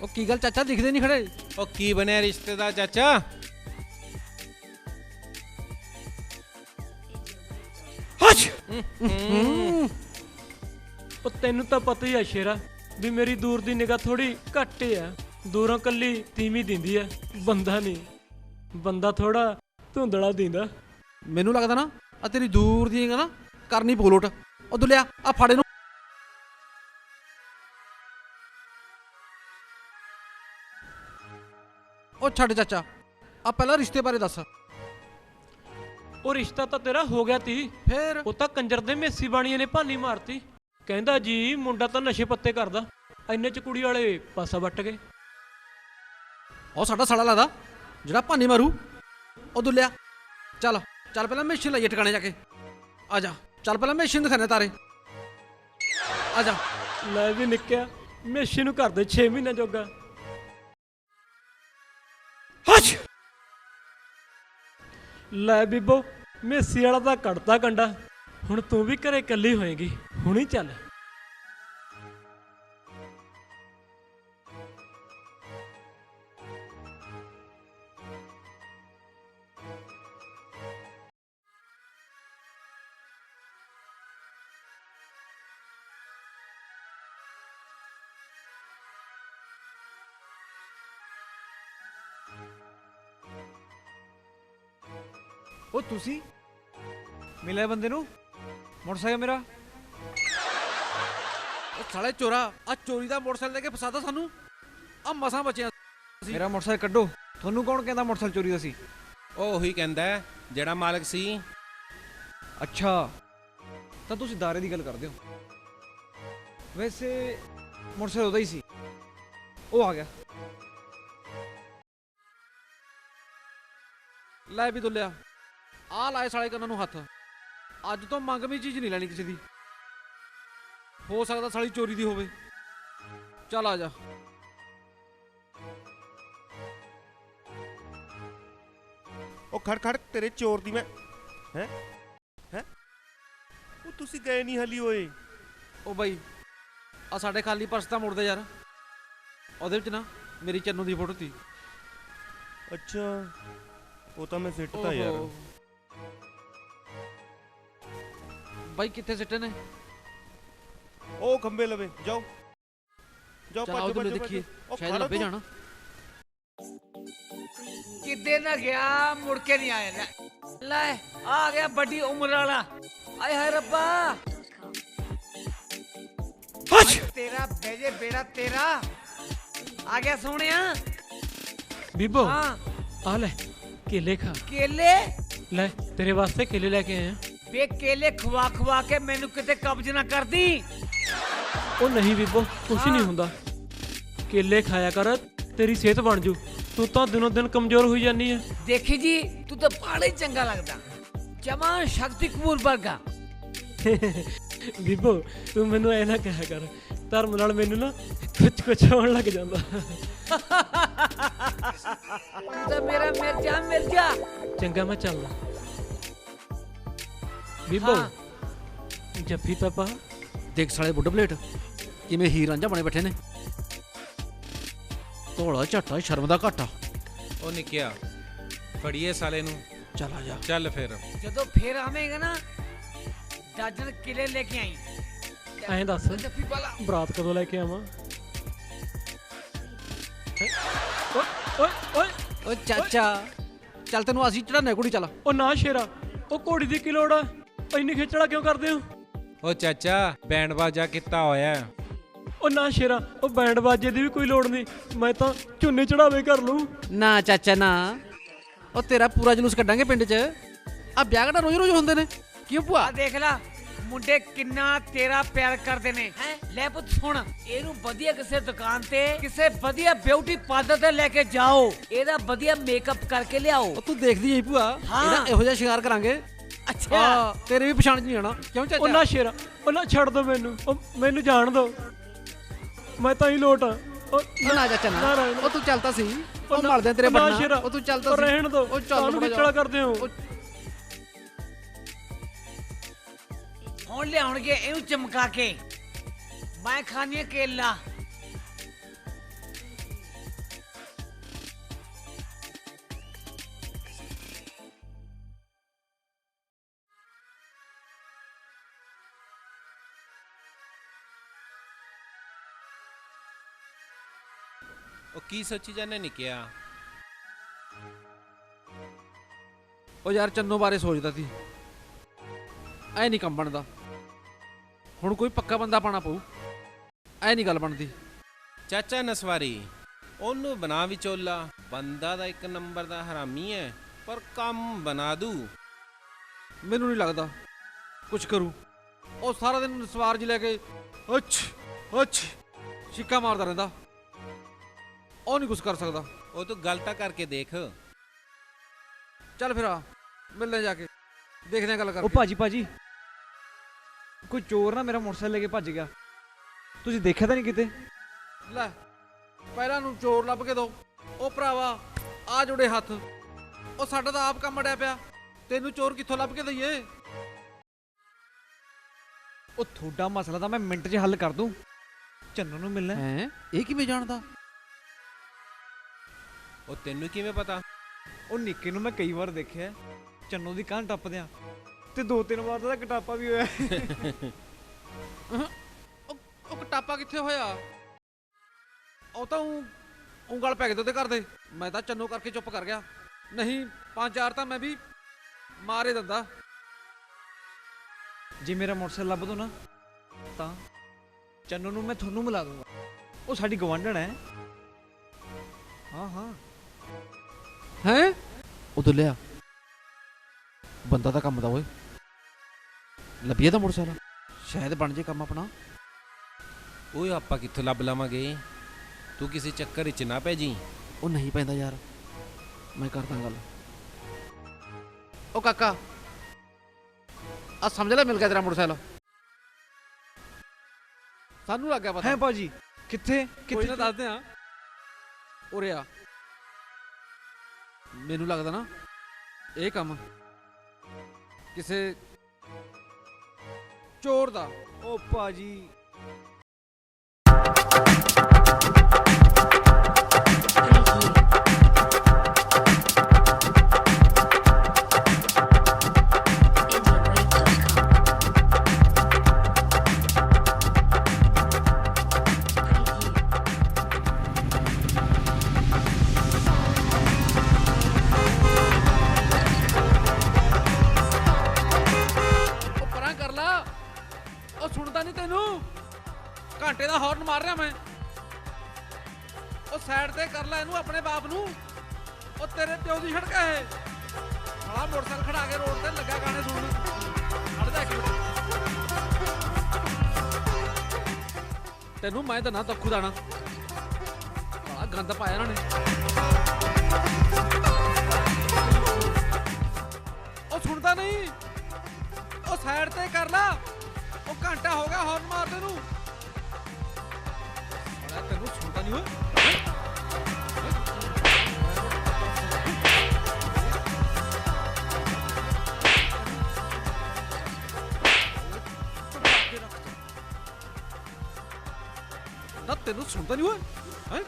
ਉਹ ਕੀ ਗੱਲ ਚਾਚਾ, ਦਿਖਦੇ ਨਹੀਂ ਖੜੇ? ਉਹ ਕੀ ਬਣਿਆ ਰਿਸ਼ਤੇ ਦਾ ਚਾਚਾ? ਉਹ ਤੈਨੂੰ ਤਾਂ ਪਤਾ ਹੀ ਆ ਸ਼ੇਰਾ ਵੀ ਮੇਰੀ ਦੂਰ ਦੀ ਨਿਗਾਹ ਥੋੜੀ ਘੱਟ ਆ। ਦੂਰੋਂ ਕੱਲੀ ਤੀਵੀਂ ਦਿੰਦੀ ਆ, ਬੰਦਾ ਨਹੀਂ। ਬੰਦਾ ਥੋੜਾ ਧੁੰਦਲਾ ਦਿੰਦਾ। ਮੈਨੂੰ ਲੱਗਦਾ ਨਾ ਆ ਤੇਰੀ ਦੂਰ ਦੀ ਨਾ ਕਰਨੀ ਬੋਲੋਟ। ਉਹ ਦੁੱਲਿਆ ਆ ਫੜ ਇਹਨੂੰ। ਉਹ ਛੱਡ ਚਾਚਾ, ਆ ਪਹਿਲਾਂ ਰਿਸ਼ਤੇ ਬਾਰੇ ਦੱਸ। ਉਹ ਰਿਸ਼ਤਾ ਤਾਂ ਤੇਰਾ ਹੋ ਗਿਆ ਤੀ, ਫੇਰ ਉਹ ਤਾਂ ਕੰਜਰ ਦੇ ਮੇਸੀ ਬਾਣੀਆਂ ਨੇ ਭਾਨੀ ਮਾਰਤੀ। ਕਹਿੰਦਾ ਜੀ ਮੁੰਡਾ ਤਾਂ ਨਸ਼ੇ ਪੱਤੇ ਕਰਦਾ। ਇੰਨੇ ਚ ਕੁੜੀ ਵਾਲੇ ਪਾਸਾ ਵੱਟ ਗਏ। ਉਹ ਸਾਡਾ ਸਾਲਾ ਲੱਗਦਾ ਜਿਹੜਾ ਭਾਨੀ ਮਾਰੂ। ਉਹ ਦੁੱਲਿਆ ਚੱਲ ਚੱਲ ਪਹਿਲਾਂ ਮੈਸ਼ੀਨ ਲਾਈਏ ਟਿਕਾਣੇ ਜਾ ਕੇ। ਆ ਜਾ ਚੱਲ ਪਹਿਲਾਂ ਮੈਸ਼ੀਨ ਦਿਖਾਣੇ ਤਾਰੇ। ਆ ਜਾ। ਲੈ ਵੀ ਨਿੱਕਿਆ, ਮੇਸ਼ੀ ਨੂੰ ਕਰ ਦੇ 6 ਮਹੀਨੇ ਜੋਗਾ। ਲੈ ਬੀਬੋ, ਮੇਸੀ ਵਾਲਾ ਤਾਂ ਕੱਢਤਾ ਕੰਡਾ। ਹੁਣ ਤੂੰ ਵੀ ਘਰੇ ਇਕੱਲੀ ਹੋਏਗੀ। ਹੁਣੀ ਚੱਲ। ਉਹ ਤੁਸੀਂ ਮਿਲਿਆ ਬੰਦੇ ਨੂੰ? ਮੋਟਰਸਾਈਕਲ ਮੇਰਾ? ਉਹ ਸਾਲੇ ਚੋਰਾ, ਆ ਚੋਰੀ ਦਾ ਮੋਟਰਸਾਈਕਲ ਲੈ ਕੇ ਫਸਾਦਾ ਸਾਨੂੰ। ਆ ਮਸਾਂ ਬਚਿਆ। ਮੇਰਾ ਮੋਟਰਸਾਈਕਲ ਕੱਢੋ। ਤੁਹਾਨੂੰ ਕੌਣ ਕਹਿੰਦਾ ਮੋਟਰਸਾਈਕਲ ਚੋਰੀ ਦਾ ਸੀ? ਉਹ ਉਹੀ ਕਹਿੰਦਾ ਹੈ, ਜਿਹੜਾ ਮਾਲਕ ਸੀ। ਅੱਛਾ, ਤਾਂ ਤੁਸੀਂ ਦਾਰੇ ਦੀ ਗੱਲ ਕਰਦੇ ਹੋ। ਵੈਸੇ ਮੋਟਰਸਾਈਕਲ ਉਹਦਾ ਹੀ ਸੀ। ਉਹ ਆ ਗਿਆ। ਲੈ ਵੀ ਦੁੱਲਿਆ, ਆ ਲਾਏ ਸਾਲੇ ਕੰਨਾਂ ਨੂੰ ਹੱਥ। ਅੱਜ ਤੋਂ ਮੰਗਵੀਂ ਚੀਜ਼ ਨਹੀਂ ਲੈਣੀ ਕਿਸੇ ਦੀ। ਹੋ ਸਕਦਾ ਸਾਲੀ ਚੋਰੀ ਦੀ ਹੋਵੇ। ਚੱਲ ਆ ਜਾ। ਉਹ ਖੜ ਖੜ, ਤੇਰੇ ਚੋਰ ਦੀ ਮੈਂ ਹੈ ਹੈ ਉਹ ਤੁਸੀਂ ਗਏ ਨਹੀਂ ਹਾਲੀ ਓਏ। ਉਹ ਬਾਈ ਆ ਸਾਡੇ ਖਾਲੀ ਪਰਸ ਤਾਂ ਮੁੜਦੇ ਯਾਰ। ਉਹਦੇ ਵਿੱਚ ਨਾ ਮੇਰੀ ਚੰਨੂ ਦੀ ਫੋਟੋ ਸੀ। ਅੱਛਾ, ਉਹ ਤਾਂ ਮੈਂ ਸਿੱਟਤਾ ਯਾਰ। ਓਹੋ। ਬਾਈ ਕਿੱਥੇ ਸਿੱਟੇ ਨੇ? ਉਹ ਖੰਬੇ ਲਵੇ ਜਾਓ ਜਾਓ, ਚਲ ਆਓ ਭੱਜ ਦੁੱਲੇ ਭੱਜ ਦੇਖੀਏ, ਉਹ ਸ਼ਾਇਦ ਖੜੋ ਲੱਭੇ ਤੂੰ। ਜਾਣਾ। ਕਿੱਦੇ ਨਾ ਗਿਆ, ਮੁੜ ਕੇ ਨਹੀਂ ਆਇਆ। ਲੈ ਆ ਗਿਆ ਵੱਡੀ ਉਮਰ ਵਾਲਾ। ਆਏ ਹਾਏ ਰੱਬਾ, ਤੇਰਾ ਬੇਜੇ ਬੇੜਾ ਤੇਰਾ ਆ ਗਿਆ ਸੋਹਣਿਆ। ਬੀਬੋ ਹਾਂ ਆ ਲੈ ਕੇਲੇ ਖਾ। ਕੇਲੇ? ਲੈ ਤੇਰੇ ਵਾਸਤੇ ਕੇਲੇ ਲੈ ਕੇ ਆਏ ਆ। ਵੇ ਕੇਲੇ ਖਵਾ ਖਵਾ ਕੇ ਮੈਨੂੰ ਕਿਤੇ ਕਬਜ਼ ਨਾ ਕਰਦੀ। ਉਹ ਨਹੀਂ ਬੀਬੋ, ਕੁਛ ਨਹੀਂ ਹੁੰਦਾ। ਕੇਲੇ ਖਾਇਆ ਕਰ, ਤੇਰੀ ਸਿਹਤ ਬਣ ਜੂ। ਤੂੰ ਤਾਂ ਦਿਨੋਂ ਦਿਨ ਕਮਜ਼ੋਰ ਹੋਈ ਜਾਨੀ ਹੈ। ਦੇਖੀ ਜੀ, ਤੂੰ ਤਾਂ ਬਾਹਲਾ ਹੀ ਚੰਗਾ ਲੱਗਦਾ। ਜਮਾ ਸ਼ਕਤੀ ਕਪੂਰ ਵਰਗਾ। ਬੀਬੋ ਤੂੰ ਮੈਨੂੰ ਐ ਨਾ ਕਿਹਾ ਕਰ, ਧਰਮ ਨਾਲ ਮੈਨੂੰ ਨਾ ਕੁਛ ਹੋਣ ਲੱਗ ਜਾਂਦਾ। ਤੂੰ ਤਾਂ ਮੇਰਾ ਮਿਰਜਾ। ਚੰਗਾ ਮੈਂ ਚੱਲਦਾ। ਬੀਬੋ ਹਾਂ। ਜੱਫੀ ਤਾਂ ਪਾ। ਦੇਖ ਸਾਲੇ ਬੁੱਢ ਪਲੇਟ ਕਿਵੇਂ ਹੀਰ ਰਾਂਝਾ ਬਣੇ ਬੈਠੇ ਨੇ। ਧੋਲਾ ਝੱਟਾ, ਸ਼ਰਮ ਦਾ ਘਾਟਾ। ਉਹ ਨਿੱਕਿਆ, ਫੜੀਏ ਸਾਲੇ ਨੂੰ। ਚੱਲ ਆ ਜਾ। ਚੱਲ ਫਿਰ। ਜਦੋਂ ਫੇਰ ਆਵੇਂਗਾ ਨਾ, ਡਾਜਨ ਕਿਲੇ ਲੈ ਕੇ ਆਈ। ਐਂ ਦੱਸ ਜੱਫੀ ਵਾਲਾ ਬਰਾਤ ਕਦੋਂ ਲੈ ਕੇ ਆਵਾਂ? ਓਏ ਓਏ ਓਏ ਓ ਚਾਚਾ ਚੱਲ ਤੈਨੂੰ ਅਸੀਂ ਚੜਾਨੇ ਕੁੜੀ। ਚੱਲ ਉਹ ਨਾ ਸ਼ੇਰਾ, ਉਹ ਘੋੜੀ ਦੀ ਕੀ ਲੋੜ ਆ? ਇੰਨੀ ਖੇਚੜਾ ਕਿਉਂ ਕਰਦੇ ਹੋ? ਉਹ ਚਾਚਾ ਬੈਂਡ ਬਾਜਾ ਕੀਤਾ ਹੋਇਆ। ਉਹ ਨਾ ਸ਼ੇਰਾ, ਉਹ ਬੈਂਡ ਬਾਜੇ ਦੀ ਵੀ ਕੋਈ ਲੋੜ ਨਹੀਂ। ਮੈਂ ਤਾਂ ਝੁੰਨੀ ਚੜਾਵੇ ਕਰ ਲੂੰ। ਨਾ ਚਾਚਾ ਨਾ, ਉਹ ਤੇਰਾ ਪੂਰਾ ਜਲੂਸ ਕੱਢਾਂਗੇ ਪਿੰਡ 'ਚ। ਆ ਵਿਆਹ ਕਿਹੜਾ ਰੋਜ਼ ਰੋਜ਼ ਹੁੰਦੇ ਨੇ? ਕਿਉਂ ਭੂਆ? ਆ ਦੇਖ ਲੈ, ਮੁੰਡੇ ਕਿੰਨਾ ਤੇਰਾ ਪਿਆਰ ਕਰਦੇ ਨੇ। ਹੈ ਲੈ ਪੁੱਤ ਸੁਣ, ਇਹਨੂੰ ਵਧੀਆ ਕਿਸੇ ਦੁਕਾਨ ਤੇ, ਕਿਸੇ ਵਧੀਆ ਬਿਊਟੀ ਪਾਰਲਰ ਤੇ ਲੈ ਕੇ ਜਾਓ। ਇਹਦਾ ਵਧੀਆ ਮੇਕਅਪ ਕਰਕੇ ਲਿਆਓ। ਉਹ ਤੂੰ ਦੇਖਦੀ ਐ ਭੂਆ, ਹਾਂ। ਇਹਦਾ ਇਹੋ ਜਿਹਾ ਸ਼ਿੰਗਾਰ ਕਰਾਂਗੇ ਅੱਛਾ ਆ ਤੇਰੇ ਵੀ ਪਛਾਣ ਨਹੀਂ ਆਣਾ ਕਿਉਂ ਉਹ ਚਾਚਾ ਨਾ ਸ਼ੇਰਾ, ਉਹ ਨਾ ਛੱਡ ਦੋ ਮੈਨੂੰ, ਉਹ ਮੈਨੂੰ ਜਾਣ ਦੋ, ਮੈਂ ਤਾਂ ਹੀ ਲੋਟ ਆ। ਉਹ ਨਾ ਚਾਚਾ ਨਾ ਨਾ, ਉਹ ਤੂੰ ਚੱਲ ਤਾਂ ਸੀ ਉਹ ਨਾ- ਮਲਦੇ ਤੇਰੇ ਉਹ ਨਾ ਬੰਨਾ ਸ਼ੇਰਾ, ਉਹ ਤੂੰ ਚੱਲ ਤਾਂ ਉਹ ਸੀ ਰਹਿਣ ਦੋ, ਉਹ ਚੱਲ ਕਾਹਨੂੰ ਬੜਾ ਵਿਚਲਾ ਕਰਦੇ ਹੋ? ਹੁਣ ਲਿਆਉਣਗੇ ਇਹਨੂੰ ਚਮਕਾ ਕੇ, ਮੈਂ ਖਾਣੀ ਕੇਲਾ। ਉਹ ਕੀ ਸੋਚੀ ਜਾਂਦੇ ਨਿਕਿਆ? ਉਹ ਯਾਰ ਚੰਨੋ ਬਾਰੇ ਸੋਚਦਾ ਸੀ ਐ ਨਹੀਂ ਕੰਮ ਬਣਦਾ ਹੁਣ ਕੋਈ ਪੱਕਾ ਬੰਦਾ ਪਾਣਾ ਪਊ ਐ ਨਹੀਂ ਗੱਲ ਬਣਦੀ ਚਾਚਾ ਨਸਵਾਰੀ ਉਹਨੂੰ ਬਣਾ ਵਿਚੋਲਾ, ਬੰਦਾ ਦਾ ਇੱਕ ਨੰਬਰ ਦਾ ਹਰਾਮੀ ਹੈ ਪਰ ਕੰਮ ਬਣਾ ਦੂ। ਮੈਨੂੰ ਨਹੀਂ ਲੱਗਦਾ ਕੁਛ ਕਰੂ ਉਹ ਸਾਰਾ ਦਿਨ ਸਵਾਰ ਜੀ ਲੈ ਕੇ ਅੱਛ ਅੱਛ ਛਿੱਕਾ ਮਾਰਦਾ ਰਹਿੰਦਾ ਉਹ ਨਹੀਂ ਕੁਛ ਕਰ ਸਕਦਾ ਉਹ ਤੂੰ ਗੱਲ ਤਾਂ ਕਰਕੇ ਦੇਖ। ਚੱਲ ਫਿਰ ਆ ਮਿਲਦੇ ਜਾ ਕੇ ਦੇਖਦੇ ਆ ਗੱਲ ਉਹ ਕਰਕੇ ਭਾਜੀ ਕੋਈ ਚੋਰ ਨਾ ਮੇਰਾ ਮੋਟਰਸਾਈਕਲ ਲੈ ਕੇ ਭੱਜ ਗਿਆ, ਤੁਸੀਂ ਦੇਖਿਆ ਤਾਂ ਨਹੀਂ ਕਿਤੇ? ਲੈ ਪਹਿਲਾਂ ਨੂੰ ਚੋਰ ਲੱਭ ਕੇ ਦੋ ਉਹ ਭਰਾਵਾ ਆ ਜੁੜੇ ਹੱਥ ਉਹ ਸਾਡਾ ਤਾਂ ਆਪ ਕੰਮ ਅੜਿਆ ਪਿਆ ਤੈਨੂੰ ਚੋਰ ਕਿੱਥੋਂ ਲੱਭ ਕੇ ਦਈਏ ਉਹ ਤੁਹਾਡਾ ਮਸਲਾ ਤਾਂ ਮੈਂ ਮਿੰਟ 'ਚ ਹੱਲ ਕਰ ਦੂੰ। ਚੰਨੂ ਨੂੰ ਮਿਲਣਾ ਹੈ। ਹੈ ਇਹ ਕਿਵੇਂ ਜਾਣਦਾ ਉਹ ਤੈਨੂੰ ਕਿਵੇਂ ਪਤਾ? ਉਹ ਨਿੱਕੇ ਨੂੰ ਮੈਂ ਕਈ ਵਾਰ ਦੇਖਿਆ ਚੰਨੂ ਦੀ ਕੰਨ ਟੱਪਦਿਆਂ, ਤੇ 2-3 ਵਾਰ ਦਾ ਕਟਾਪਾ ਵੀ ਹੋਇਆ। ਉਹ ਕਟਾਪਾ ਕਿੱਥੇ ਹੋਇਆ ਉਹ ਤਾਂ ਉਂਗਲ ਪੈ ਗਏ ਤੇ ਉਹਦੇ ਘਰ ਦੇ ਮੈਂ ਤਾਂ ਚੰਨੋ ਕਰਕੇ ਚੁੱਪ ਕਰ ਗਿਆ ਨਹੀਂ 5-4 ਤਾਂ ਮੈਂ ਵੀ ਮਾਰੇ ਦਿੰਦਾ ਜੇ ਮੇਰਾ ਮੋਟਰਸਾਈਕਲ ਲੱਭ ਦੋ ਨਾ ਤਾਂ ਚੰਨੂ ਨੂੰ ਮੈਂ ਤੁਹਾਨੂੰ ਮਿਲਾ ਦੂੰਗਾ, ਉਹ ਸਾਡੀ ਗਵਾਂਢਣ ਹੈ। ਹਾਂ ਹੈ ਉਹ ਦੁੱਲਿਆ ਬੰਦਾ ਤਾਂ ਕੰਮ ਦਾ ਓਏ ਲੱਭੀਏ ਤਾਂ ਮੋਟਰਸਾਈਕਲ ਸ਼ਾਇਦ ਬਣ ਜੇ ਕੰਮ ਆਪਣਾ ਓਏ ਆਪਾਂ ਕਿੱਥੋਂ ਲੱਭ ਲਾਵਾਂਗੇ? ਤੂੰ ਕਿਸੇ ਚੱਕਰ ਵਿੱਚ ਨਾ ਪੈ ਜੀ। ਉਹ ਨਹੀਂ ਪੈਂਦਾ ਯਾਰ ਮੈਂ ਕਰਦਾ ਗੱਲ ਉਹ ਕਾਕਾ ਆ ਸਮਝ ਲੈ ਮਿਲ ਗਿਆ ਤੇਰਾ ਮੋਟਰਸਾਈਕਲ ਸਾਨੂੰ ਲੱਗ ਗਿਆ ਪਤਾ ਹੈ ਭਾਜੀ ਕਿੱਥੇ ਕੋਈ ਨਾ ਦੱਸਦੇ ਆ ਉਰੇ ਆ ਮੈਨੂੰ ਲੱਗਦਾ ਨਾ ਇਹ ਕੰਮ ਕਿਸੇ ਚੋਰ ਦਾ ਉਹ ਭਾਜੀ ਉਹ ਪਰਾਂ ਕਰ ਲਾ ਉਹ ਸੁਣਦਾ ਨਹੀਂ ਤੈਨੂੰ ਘੰਟੇ ਦਾ ਹੌਰਨ ਮਾਰ ਰਿਹਾ ਮੈਂ ਉਹ ਸਾਈਡ ਤੇ ਕਰ ਲੈ ਇਹਨੂੰ ਆਪਣੇ ਬਾਪ ਨੂੰ ਉਹ ਤੇਰੇ ਪਿਓ ਦੀ ਸੜਕ ਹੈ ਇਹ ਸਾਲਾ ਮੋਟਰਸਾਈਕਲ ਖੜਾ ਕੇ ਰੋਡ ਤੇ ਲੱਗਾ ਗਾਣੇ ਸੁਣਨ ਖੜ ਜਾ ਇੱਕ ਮਿੰਟ ਤੈਨੂੰ ਮੈਂ ਤਾਂ ਨਾ ਦੱਖੂ ਦਾਣਾ ਸਾਲਾ ਗੰਦ ਪਾਇਆ ਇਹਨਾਂ ਨੇ ਉਹ ਸੁਣਦਾ ਨਹੀਂ ਉਹ ਸਾਈਡ ਤੇ ਕਰ ਲਾ ਉਹ ਘੰਟਾ ਹੋ ਗਿਆ ਹੌਰਨ ਮਾਰਦੇ ਨੂੰ ਸਾਲਾ ਤੈਨੂੰ ਸੁਣਦਾ ਨਹੀਂ ਓਏ ਨਾ ਤੈਨੂੰ ਸੁਣਦਾ ਨਹੀਂ ਓਏ ਹੈ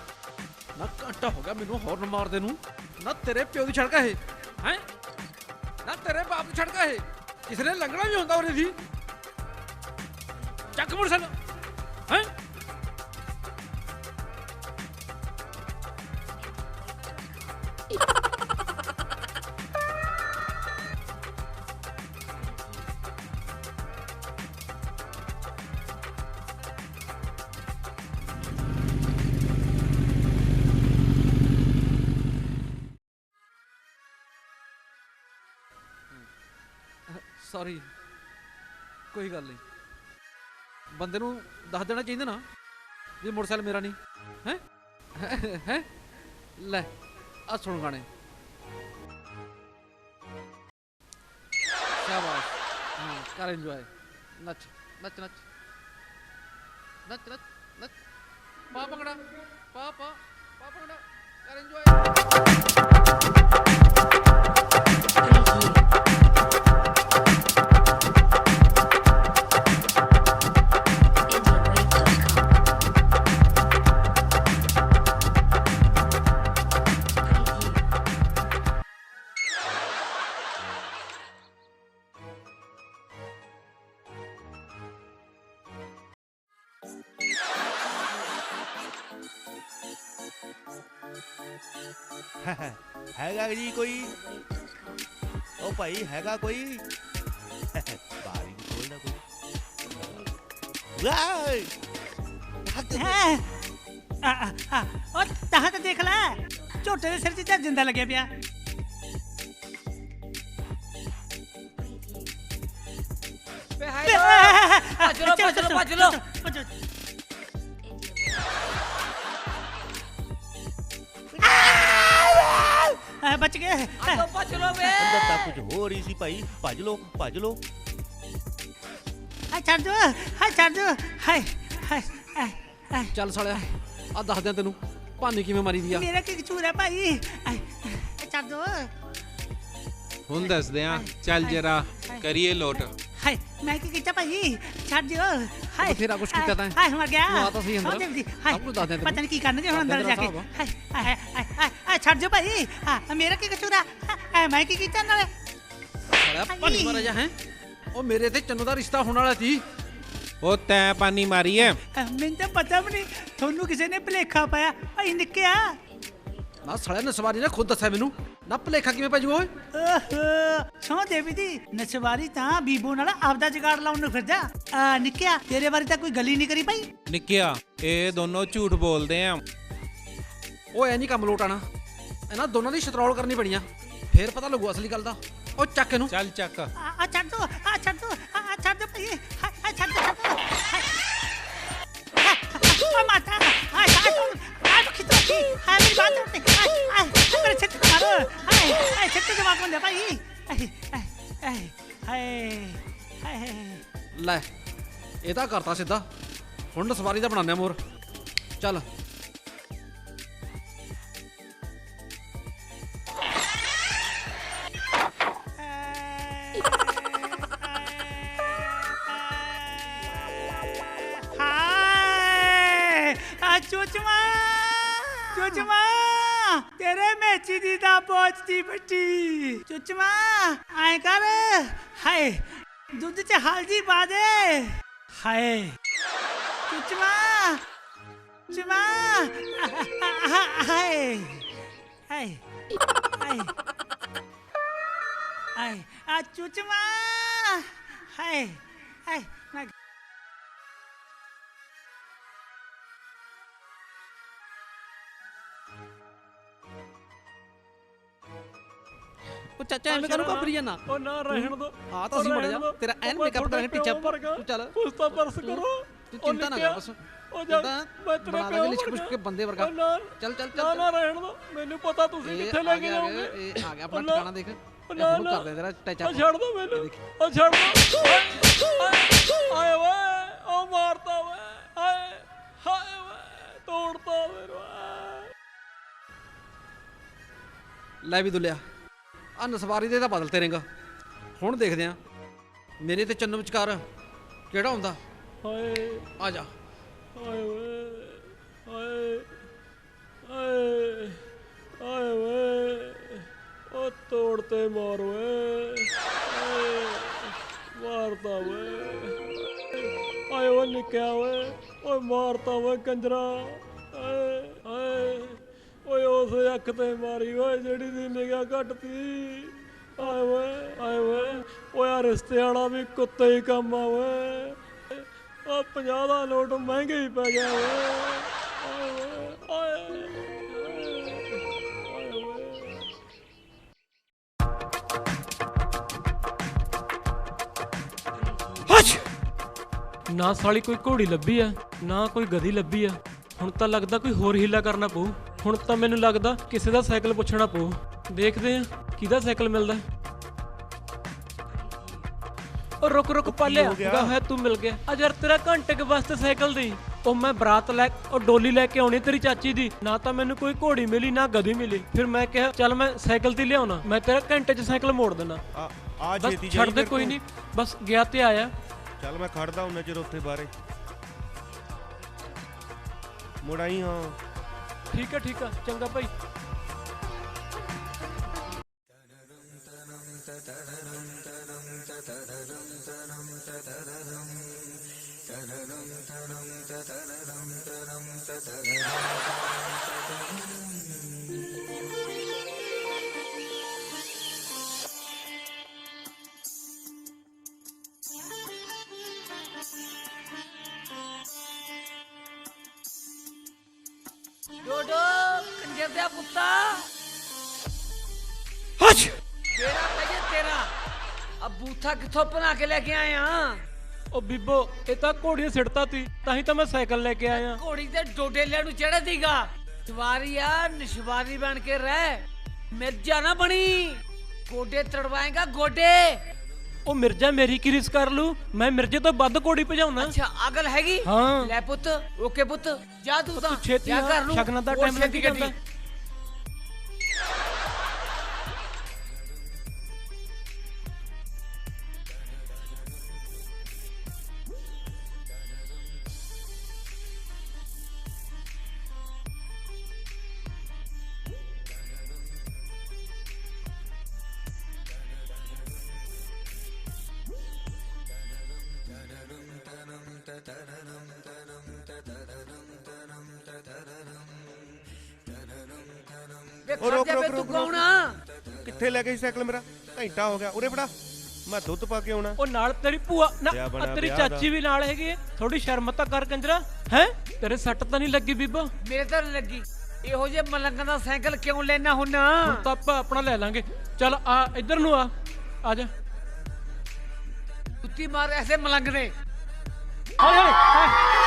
ਨਾ ਘੰਟਾ ਹੋ ਗਿਆ ਮੈਨੂੰ ਹੌਰਨ ਮਾਰਦੇ ਨੂੰ ਨਾ ਤੇਰੇ ਪਿਓ ਦੀ ਸੜਕ ਹੈ ਹੈ ਨਾ ਤੇਰੇ ਬਾਪ ਦੀ ਸੜਕ ਹੈ ਕਿਸੇ ਨੇ ਲੰਘਣਾ ਵੀ ਹੁੰਦਾ ਉਰੇ ਦੀ ਚੱਕ ਮੋਟਰਸਾਈਕਲ ਹੈ ਸੌਰੀ ਕੋਈ ਗੱਲ ਨਹੀਂ ਬੰਦੇ ਨੂੰ ਦੱਸ ਦੇਣਾ ਚਾਹੀਦਾ ਨਾ ਵੀ ਮੋਟਰਸਾਈਕਲ ਮੇਰਾ ਨਹੀਂ ਹੈ ਹੈ ਲੈ ਆ ਸੁਣ ਗਾਣੇ ਸ਼ਾਬਾਸ਼ ਕਰ ਇੰਜੋਏ ਨੱਚ ਨੱਚ ਨੱਚ ਨੱਚ ਨੱਚ ਨੱਚ ਪਾ ਭੰਗੜਾ ਪਾ ਪਾ ਪਾ ਭੰਗੜਾ ਕਰ ਇੰਜੋਏ ਹੈਗਾ ਜੀ ਕੋਈ? ਉਹ ਭਾਈ ਹੈਗਾ ਕੋਈ? ਬਾਰੀ ਨਹੀਂ ਖੋਲਦਾ ਕੋਈ। ਵਾਏ ਹੈਂ? ਉਹ ਤਾਹ ਤਾਂ ਦੇਖ ਲੈ ਝੋਟੇ ਦੇ ਸਿਰ 'ਚ ਤਾਂ ਜਿੰਦਾ ਲੱਗਿਆ ਪਿਆ। ਭੱਜ ਲੋ ਭੱਜ ਲੋ ਭੱਜ ਲੋ ਬਚ ਗਏ। ਭੱਜ ਲੋ ਵੇ ਅੰਦਰ ਤਾਂ ਕੁਝ ਹੋ ਰਹੀ ਸੀ ਭਾਈ। ਭੱਜ ਲੋ ਭੱਜ ਲੋ। ਹਾਏ ਛੱਡ ਦੋ ਹਾਏ ਛੱਡ ਦੋ ਹਾਏ ਹਾਏ ਹਾਏ ਚੱਲ ਸਾਲਿਆ ਆ ਦੱਸ ਦਿਆਂ ਤੈਨੂੰ ਭਾਨੀ ਕਿਵੇਂ ਮਾਰੀ ਦੀ ਆ। ਮੇਰਾ ਕੀ ਕਸੂਰ ਹੈ ਭਾਈ? ਛੱਡ ਦੋ। ਹੁਣ ਦੱਸਦੇ ਆ ਚੱਲ ਜਰਾ ਕਰੀਏ ਲੋਟ। ਹਾਏ ਮੈਂ ਕੀ ਕੀਤਾ ਭਾਈ? ਛੱਡ ਦਿਓ। ਹਾਏ ਬਥੇਰਾ ਕੁਛ ਕੀਤਾ ਤੈਂ। ਹਾਏ ਮਰ ਗਿਆ। ਤੂੰ ਆ ਤਾਂ ਸਹੀ ਅੰਦਰ। ਉਹ ਦੇਖਦੀ, ਹਾਏ, ਸਭ ਕੁਛ ਦੱਸ ਦਿਆਂ ਤੈਨੂੰ। ਪਤਾ ਨਹੀਂ ਕੀ ਕਰਨਗੇ ਹੁਣ ਅੰਦਰ ਜਾ ਕੇ। ਹਾਏ ਹਾਏ ਹਾਏ ਹਾਏ ਛੱਡ ਦਿਓ ਭਾਈ। ਮੇਰਾ ਕੀ ਕਸੂਰ ਹੈ? ਮੈਂ ਕੀ ਕੀਤਾ ਨਾਲੇ? ਸਾਲਿਆ ਭਾਨੀ ਮਾਰਿਆ ਜਾ ਹੈ। ਉਹ ਮੇਰੇ ਤੇ ਚੰਨੂ ਦਾ ਰਿਸ਼ਤਾ ਹੋਣ ਵਾਲਾ ਸੀ। ਉਹ ਤੈਂ ਪਾਨੀ ਮਾਰੀ ਐ? ਮੈਨੂੰ ਤਾਂ ਪਤਾ ਵੀ ਨਹੀਂ। ਤੁਹਾਨੂੰ ਕਿਸੇ ਨੇ ਭੁਲੇਖਾ ਪਾਇਆ ਭਾਈ ਨਿੱਕਿਆ। ਨਾ ਸਾਲਿਆ ਨਸਵਾਰੀ ਨੇ ਖੁਦ ਦੱਸਿਆ ਮੈਨੂੰ। ਨਾ ਭੁਲੇਖਾ ਕਿਵੇਂ ਪੈ ਜੂ ਓਏ? ਸੋ ਦੇਵੀ ਦੀ ਨਸਵਾਰੀ ਤਾਂ ਬੀਬੋ ਨਾਲ ਆਪਦਾ ਜਗਾੜ ਲਾਉਣ ਨੂੰ ਫਿਰਦਾ। ਨਿੱਕਿਆ ਤੇਰੇ ਬਾਰੇ ਤਾਂ ਕੋਈ ਗੱਲ ਹੀ ਨਹੀਂ ਕਰੀ ਭਾਈ। ਨਿੱਕਿਆ ਇਹ ਦੋਨੋਂ ਝੂਠ ਬੋਲਦੇ ਆ। ਉਹ ਐ ਨਹੀਂ ਕੰਮ ਲੋਟ ਆਣਾ। ਇਹਨਾਂ ਦੋਨਾਂ ਦੀ ਸ਼ਤਰੌਲ ਕਰਨੀ ਪੈਣੀ ਆ। ਫੇਰ ਪਤਾ ਲੱਗੂ ਅਸਲੀ ਗੱਲ ਦਾ। ਉਹ ਚੱਕ ਇਹਨੂੰ। ਚੱਲ ਚੱਕ। ਛੱਡ ਦੋ ਛੱਡ ਦੋ ਛੱਡ ਦੋ ਭਾਈ। ਛੱਡ ਦੋ ਮਾਤਾ ਖਿੱਚੋ ਕੀ ਮੇਰੀ ਬਾਤ ਸੁਣਤੇ। ਮੇਰੇ ਛੱਤ ਮਾਰੋ। ਹਾਏ ਛੱਤ ਜਮਾ ਕੋਂਦੇ ਭਾਈ। ਹਾਏ ਹਾਏ ਲੈ ਇਹ ਤਾਂ ਕਰਤਾ ਸਿੱਧਾ। ਹੁਣ ਨਸਵਾਰੀ ਦਾ ਬਣਾਉਂਦੇ ਆ ਮੋਰ। ਚੱਲ ਚੁਚਮਾ ਚੁਚਮਾ ਤੇਰੇ ਮੇਚੀ ਦੀ ਦਾ ਪੋਚਦੀ ਬੱਟੀ। ਚੁਚਮਾ ਆਏ ਕਰ। ਹਾਏ ਦੁੱਧ 'ਚ ਹਲਦੀ ਪਾ ਦੇ। ਹਾਏ ਚੁਚਮਾ ਚੁਚਮਾ ਹਾਏ ਹਾਏ ਹਾਏ ਹਾਏ ਆ ਚੁਚਮਾ ਹਾਏ ਹਾਏ ਉਹ ਚਾਚਾ ਐਵੇਂ ਕਾਹਨੂੰ ਘਬਰੀ ਜਾਣਾ? ਉਹ ਨਾ ਰਹਿਣ ਦੋ। ਆ ਤਾਂ ਅਸੀਂ ਮੜ ਜਾ। ਤੇਰਾ ਐਨ ਮੇਕਅਪ ਕਰਾਂਗੇ ਟਿਚਾ। ਤੂੰ ਚੱਲ ਉਸ ਤਾਂ ਪਰਸ ਕਰੋ। ਤੂੰ ਚਿੰਤਾ ਨਾ ਕਰ ਬਸ। ਉਹ ਜਾ ਮੈਂ ਤੇਰੇ ਬਣਾ ਦਾਂਗੇ ਲਿਸ਼ਕ ਪੁਸ਼ਕ ਕੇ ਬੰਦੇ ਵਰਗਾ। ਚੱਲ ਚੱਲ ਨਾ ਚੱਲ। ਨਾ ਰਹਿਣ ਦੋ। ਮੈਨੂੰ ਪਤਾ ਤੁਸੀਂ ਕਿੱਥੇ ਲੈ ਕੇ ਜਾਓਗੇ। ਇਹ ਆ ਗਿਆ ਆਪਣਾ ਟਿਕਾਣਾ ਦੇਖ। ਨਾ ਹੁਣ ਕਰ ਦੇ ਤੇਰਾ ਟੈਚਾ। ਉਹ ਛੱਡ ਦੋ ਮੈਨੂੰ। ਉਹ ਛੱਡ ਦੋ। ਆਏ ਓਏ ਉਹ ਮਾਰਤਾ ਓਏ। ਹਾਏ ਹਾਏ ਓਏ ਤੋੜਤਾ ਮੇਰਾ। ਲੈ ਵੀ ਦੁੱਲਿਆ ਆ ਨਸਵਾਰੀ ਦੇ ਤਾਂ ਬਦਲਤੇ ਰਿੰਗ। ਹੁਣ ਦੇਖਦੇ ਆ ਮੇਰੇ ਤੇ ਚੰਨੂ ਵਿਚਕਾਰ ਕਿਹੜਾ ਹੁੰਦਾ। ਹਾਏ ਆ ਜਾ। ਹਾਏ ਓਏ ਹਾਏ ਹਾਏ ਹਾਏ ਓਏ ਉਹ ਤੋੜ ਤੇ ਮਾਰ ਓਏ। ਹਾਏ ਮਾਰਤਾ ਓਏ। ਹਾਏ ਓ ਨਿੱਕਿਆ ਓਏ ਓਏ ਮਾਰਤਾ ਓਏ ਕੰਜਰਾ। ਹਾਏ ਹਾਏ ਓਏ ਉਸ ਅੱਖ ਤੇ ਮਾਰੀ ਓਏ ਜਿਹੜੀ ਦੀ ਨਿਗਾਹ ਘਟਤੀ। ਆਏ ਓਏ ਆਏ ਓਏ ਓਏ ਆ ਰਿਸ਼ਤੇ ਵਾਲਾ ਵੀ ਕੁੱਤੇ ਹੀ ਕੰਮ ਆ ਓਏ। ਉਹ 50 ਦਾ ਨੋਟ ਮਹਿੰਗੇ ਹੀ ਪੈ ਗਿਆ ਓਏ। ਆਏ ਓਏ ਆਏ ਨਾ ਸਾਲੀ ਕੋਈ ਘੋੜੀ ਲੱਭੀ ਆ ਨਾ ਕੋਈ ਗਧੀ ਲੱਭੀ ਆ। ਹੁਣ ਤਾਂ ਲੱਗਦਾ ਕੋਈ ਹੋਰ ਹੀਲਾ ਕਰਨਾ ਪਊ। ਹੁਣ ਤਾਂ ਮੈਨੂੰ ਲੱਗਦਾ ਕਿਸੇ ਦਾ ਸਾਈਕਲ ਪੁੱਛਣਾ ਪਊ। ਦੇਖਦੇ ਆ ਕਿਹਦਾ ਸਾਈਕਲ ਮਿਲਦਾ। ਉਹ ਰੁਕ ਰੁਕ ਪਾਲਿਆ ਗਾ ਹੈ ਤੂੰ ਮਿਲ ਗਿਆ ਅੱਜ ਯਾਰ ਤੇਰਾ ਘੰਟੇ ਕੇ ਵਾਸਤੇ ਸਾਈਕਲ ਦੀ ਉਹ ਮੈਂ ਬਰਾਤ ਲੈ ਉਹ ਡੋਲੀ ਲੈ ਕੇ ਆਉਣੀ ਤੇਰੀ ਚਾਚੀ ਦੀ ਨਾ ਤਾਂ ਮੈਨੂੰ ਕੋਈ ਘੋੜੀ ਮਿਲੀ ਨਾ ਗਧੀ ਮਿਲੀ ਫਿਰ ਮੈਂ ਕਿਹਾ ਚੱਲ ਮੈਂ ਸਾਈਕਲ ਤੇ ਲਿਆਉਣਾ ਮੈਂ ਤੇਰਾ ਘੰਟੇ 'ਚ ਸਾਈਕਲ ਮੋੜ ਦੇਣਾ ਆ ਬਸ ਛੇਤੀ ਛੱਡ ਦੇ ਕੋਈ ਨਹੀਂ ਬਸ ਗਿਆ ਤੇ ਆਇਆ ਚੱਲ ਮੈਂ ਖੜਦਾ ਉਹਨਾਂ ਚਿਰ ਉੱਥੇ ਬਾਰੇ ਮੁੜਾਈ ਹਾਂ ਠੀਕ ਆ ਚੰਗਾ ਭਾਈ ਡੋਡੋ ਕੰਜਰ ਦਾ ਪੁੱਤਾ ਹੱਛ ਕਿਹੜਾ ਪਈਏ ਤੇਰਾ ਆ ਬੂਥਾ ਕਿੱਥੋਂ ਬਣਾ ਕੇ ਲੈ ਕੇ ਆਇਆ ਉਹ ਬੀਬੋ ਇਹ ਤਾਂ ਘੋੜੀ ਸਿੱਟਤਾ ਤੀ ਤਾਂ ਹੀ ਤਾਂ ਮੈਂ ਸਾਈਕਲ ਲੈ ਕੇ ਆਇਆ ਘੋੜੀ ਤੇ ਡੋਡੇ ਲੈਣ ਨੂੰ ਚੜਾ ਦੀਗਾ ਸਵਾਰੀਆ ਨਿਸ਼ਵਾਰੀ ਬਣ ਕੇ ਰਹਿ ਮਿਰਜਾ ਨਾ ਬਣੀ ਗੋਡੇ ਤੜਵਾਏਗਾ ਗੋਡੇ ਉਹ ਮਿਰਜ਼ਾ ਮੇਰੀ ਕੀ ਰਿਸ ਕਰ ਲੂ ਮੈਂ ਮਿਰਜ਼ੇ ਤੋਂ ਵੱਧ ਘੋੜੀ ਭਜਾਉਣਾ ਅੱਛਾ ਅਗਲ ਹੈਗੀ ਹਾਂ ਲੈ ਪੁੱਤ ਓਕੇ ਪੁੱਤ ਜਾ ਤੂੰ ਤਾਂ ਛੇਤੀ ਜਾ ਕਰ ਲੂੰ ਸ਼ਗਨਾਂ ਦਾ ਟਾਈਮ ਲੱਗ ਜਾਂਦਾ ਰੁਕ ਤੂੰ ਕੌਣ ਆ ਕਿੱਥੇ ਲੈ ਗਈ ਸਾਈਕਲ ਮੇਰਾ ਘੰਟਾ ਹੋ ਗਿਆ ਉਰੇ ਫੜਾ ਮੈਂ ਦੁੱਧ ਪਾ ਕੇ ਆਉਣਾ ਉਹ ਨਾਲ ਤੇਰੀ ਭੂਆ ਨਾ ਵਿਆਹ ਬਣਾ ਤੇਰੀ ਵਿਆਹ ਚਾਚੀ ਵੀ ਨਾਲ ਹੈਗੀ ਥੋੜੀ ਸ਼ਰਮ ਤਾਂ ਕਰ ਕੰਜਰਾ ਹੈ ਤੇਰੇ ਸੱਟ ਤਾਂ ਨਹੀਂ ਲੱਗੀ ਬੀਬਾ ਮੇਰੇ ਤਾਂ ਨੀ ਲੱਗੀ ਇਹੋ ਜੇ ਮਲੰਗਾਂ ਦਾ ਸਾਈਕਲ ਕਿਉਂ ਲੈਣਾ ਹੁੰਨਾ ਹੁਣ ਤਾਂ ਆਪਾਂ ਆਪਣਾ ਲੈ ਲਾਂਗੇ ਚੱਲ ਆ ਇੱਧਰ ਨੂੰ ਆ ਜਾ ਕੁੱਤੀ ਮਾਰ ਐਸੇ ਮਲੰਗ ਨੇ ਹਾਏ ਹਾਏ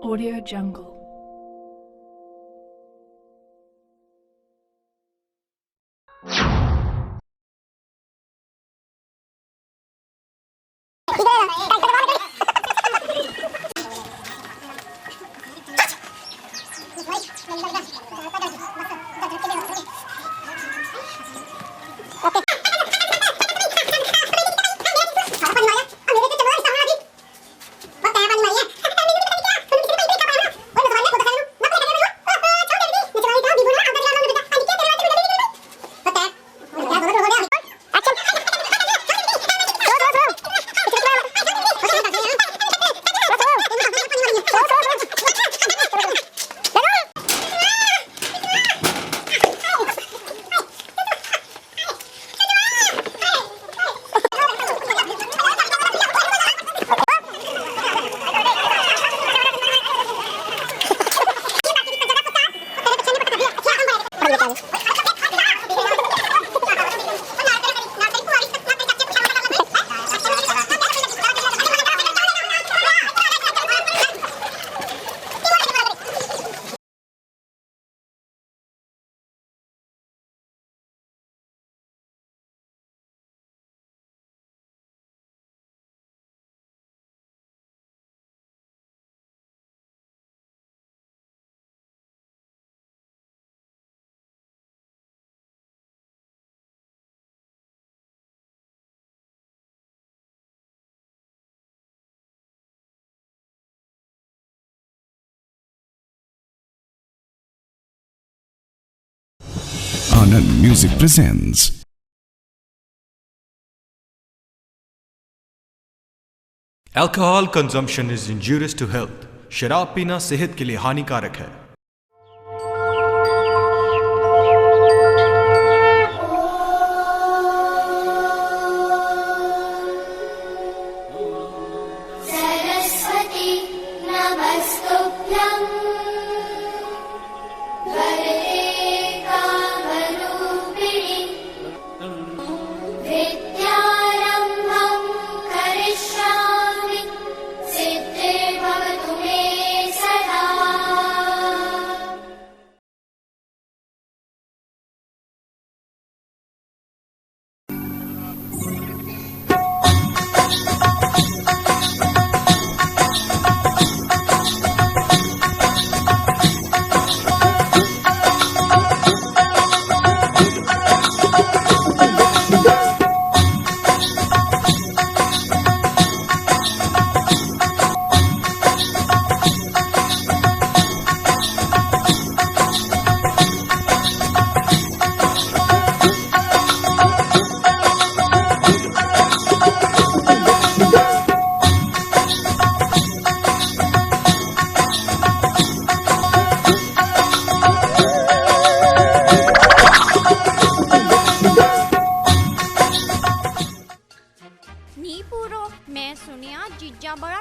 Audio Jungle. Anand Music presents Alcohol consumption is injurious to health. शराब पीना सेहत के लिए हानिकारक है. सरस्वती नमस्तुभ्यं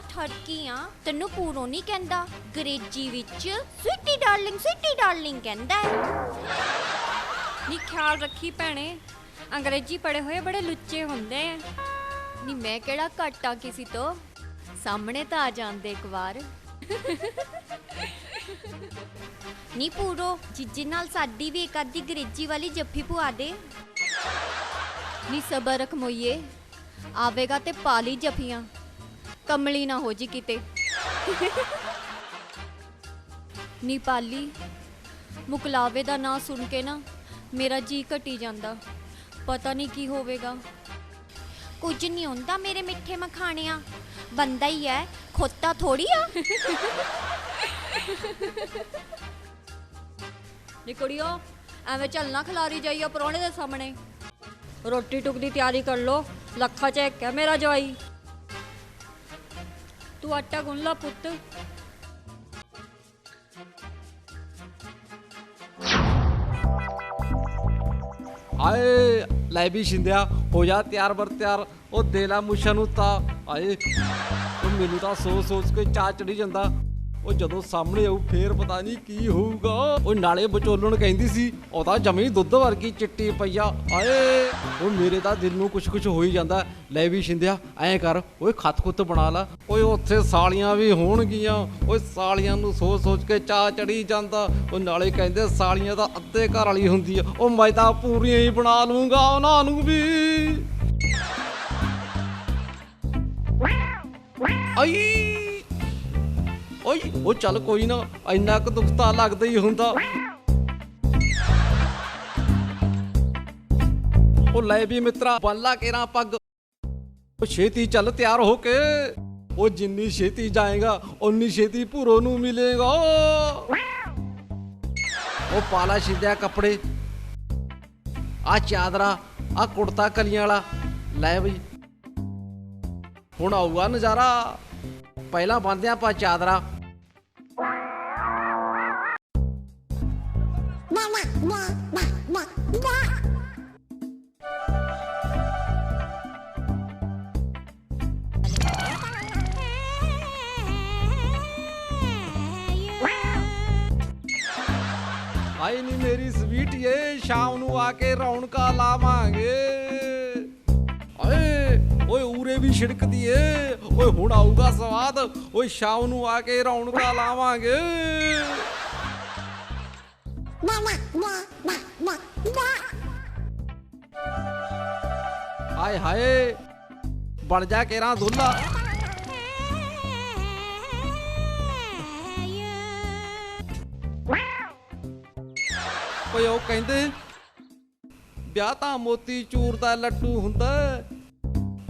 ਠਰਕੀ ਆ, ਤੈਨੂੰ ਪੂਰੋ ਨਹੀਂ ਕਹਿੰਦਾ, ਅੰਗਰੇਜ਼ੀ ਵਿੱਚ ਸਵੀਟੀ ਡਾਰਲਿੰਗ ਕਹਿੰਦਾ ਹੈ। ਨੀ ਖਿਆਲ ਰੱਖੀ ਭੈਣੇ, ਅੰਗਰੇਜ਼ੀ ਪੜੇ ਹੋਏ ਬੜੇ ਲੁੱਚੇ ਹੁੰਦੇ ਆ। ਨੀ ਮੈਂ ਕਿਹੜਾ ਘੱਟ ਆ ਕਿਸੇ ਤੋਂ, ਸਾਹਮਣੇ ਤਾਂ ਆ ਜਾਂਦੇ ਇੱਕ ਵਾਰ। ਨੀ ਪੂਰੋ, ਜੀਜੇ ਨਾਲ ਸਾਡੀ ਵੀ ਇੱਕ ਅੱਧੀ ਅੰਗਰੇਜ਼ੀ ਵਾਲੀ ਜੱਫੀ ਪਵਾ ਦੇ। ਨੀ ਸਬਰ ਰੱਖ ਮੋਈਏ, ਆਵੇਗਾ ਤੇ ਪਾਲੀ ਜੱਫੀਆਂ, ਕਮਲੀ ਨਾ ਹੋ ਜੀ ਕਿਤੇ। ਨੀ ਪਾਲੀ, ਮੁਕਲਾਵੇ ਦਾ ਨਾਂ ਸੁਣ ਕੇ ਨਾ ਮੇਰਾ ਜੀ ਘਟੀ ਜਾਂਦਾ, ਪਤਾ ਨਹੀਂ ਕੀ ਹੋਵੇਗਾ। ਕੁਝ ਨਹੀਂ ਹੁੰਦਾ ਮੇਰੇ ਮਿੱਠੇ ਮਖਾਣਿਆਂ, ਬੰਦਾ ਹੀ ਹੈ, ਖੋਤਾ ਥੋੜੀ ਆ। ਨੀ ਕੁੜੀਓ, ਐਵੇਂ ਚੱਲਣਾ ਖਿਲਾਰੀ ਜਾਈਓ ਪਰੋਣੇ ਦੇ ਸਾਹਮਣੇ। ਰੋਟੀ ਟੁਕ ਦੀ ਤਿਆਰੀ ਕਰ ਲੋ, ਲੱਖਾ ਚੈੱਕ ਹੈ ਮੇਰਾ ਜਵਾਈ। ਤੂੰ ਆਟਾ ਗੁੰਨ ਲਾ ਪੁੱਤ। ਆਏ ਲੈ ਵੀ ਸ਼ਿੰਦਿਆ, ਹੋ ਜਾ ਤਿਆਰ ਬਰ ਤਿਆਰ। ਉਹ ਦੇ ਲਾ ਮੁੱਛਾਂ ਨੂੰ ਤਾਂ। ਆਏ ਉਹ ਮੈਨੂੰ ਤਾਂ ਸੋਚ ਕੇ ਚਾਹ ਚੜੀ ਜਾਂਦਾ। ਉਹ ਜਦੋਂ ਸਾਹਮਣੇ ਆਊ ਫੇਰ ਪਤਾ ਨਹੀਂ ਕੀ ਹੋਊਗਾ। ਉਹ ਨਾਲੇ ਵਿਚੋਲਣ ਕਹਿੰਦੀ ਸੀ ਉਹ ਤਾਂ ਜਮੀ ਦੁੱਧ ਵਰਗੀ ਚਿੱਟੀ ਪਈਆ। ਆਏ ਉਹ ਮੇਰੇ ਤਾਂ ਦਿਲ ਨੂੰ ਕੁਛ ਹੋ ਹੀ ਜਾਂਦਾ। ਲੈ ਵੀ ਸ਼ਿੰਦਿਆ ਐਂ ਕਰ, ਓਏ ਖੱਤ ਬਣਾ ਲਾ। ਓਏ ਉੱਥੇ ਸਾਲੀਆਂ ਵੀ ਹੋਣਗੀਆਂ, ਓਏ ਸਾਲੀਆਂ ਨੂੰ ਸੋਚ ਕੇ ਚਾਹ ਚੜੀ ਜਾਂਦਾ। ਉਹ ਨਾਲੇ ਕਹਿੰਦੇ ਸਾਲੀਆਂ ਤਾਂ ਅੱਧੇ ਘਰ ਵਾਲੀ ਹੁੰਦੀ ਆ। ਉਹ ਮੈਂ ਤਾਂ ਪੂਰੀਆਂ ਹੀ ਬਣਾ ਲੂੰਗਾ ਉਹਨਾਂ ਨੂੰ ਵੀ। ਆਈ ਓਏ ਉਹ ਚੱਲ ਕੋਈ ਨਾ, ਇੰਨਾ ਕੁ ਦੁੱਖ ਤਾਂ ਲੱਗਦਾ ਹੀ ਹੁੰਦਾ। ਉਹ ਲੈ ਵੀ ਮਿੱਤਰਾ ਬੰਨ ਲਾ ਕੇਰਾਂ ਪੱਗ। ਉਹ ਛੇਤੀ ਚੱਲ ਤਿਆਰ ਹੋ ਕੇ। ਉਹ ਜਿੰਨੀ ਛੇਤੀ ਜਾਏਗਾ ਓਨੀ ਛੇਤੀ ਭੂਰੋ ਨੂੰ ਮਿਲੇਗਾ। ਉਹ ਪਾਲਾ ਸ਼ਿੰਦਿਆ ਕੱਪੜੇ, ਆ ਚਾਦਰਾ, ਆ ਕੁੜਤਾ ਕਲੀਆਂ ਵਾਲਾ। ਲੈ ਬਈ ਹੁਣ ਆਊਗਾ ਨਜ਼ਾਰਾ। ਪਹਿਲਾਂ ਬੰਨਦੇ ਆਪਾਂ ਚਾਦਰਾ। ਆਈ ਨੀ ਮੇਰੀ ਸਵੀਟੀਏ, ਸ਼ਾਮ ਨੂੰ ਆ ਕੇ ਰੌਣਕਾਂ ਲਾਵਾਂਗੇ। ਓਏ ਓਏ ਉਰੇ ਵੀ ਛਿੜਕਦੀ ਏ। ਓਏ ਹੁਣ ਆਊਗਾ ਸਵਾਦ। ਓਏ ਸ਼ਾਮ ਨੂੰ ਆ ਕੇ ਰੌਣਕਾਂ ਲਾਵਾਂਗੇ। ਹਾਏ ਹਾਏ ਬਣ ਜਾ ਕੇਰਾਂ ਦੁੱਲਾ। ਓਏ ਉਹ ਕਹਿੰਦੇ ਵਿਆਹ ਤਾਂ ਮੋਤੀ ਚੂਰ ਦਾ ਲੱਡੂ ਹੁੰਦਾ,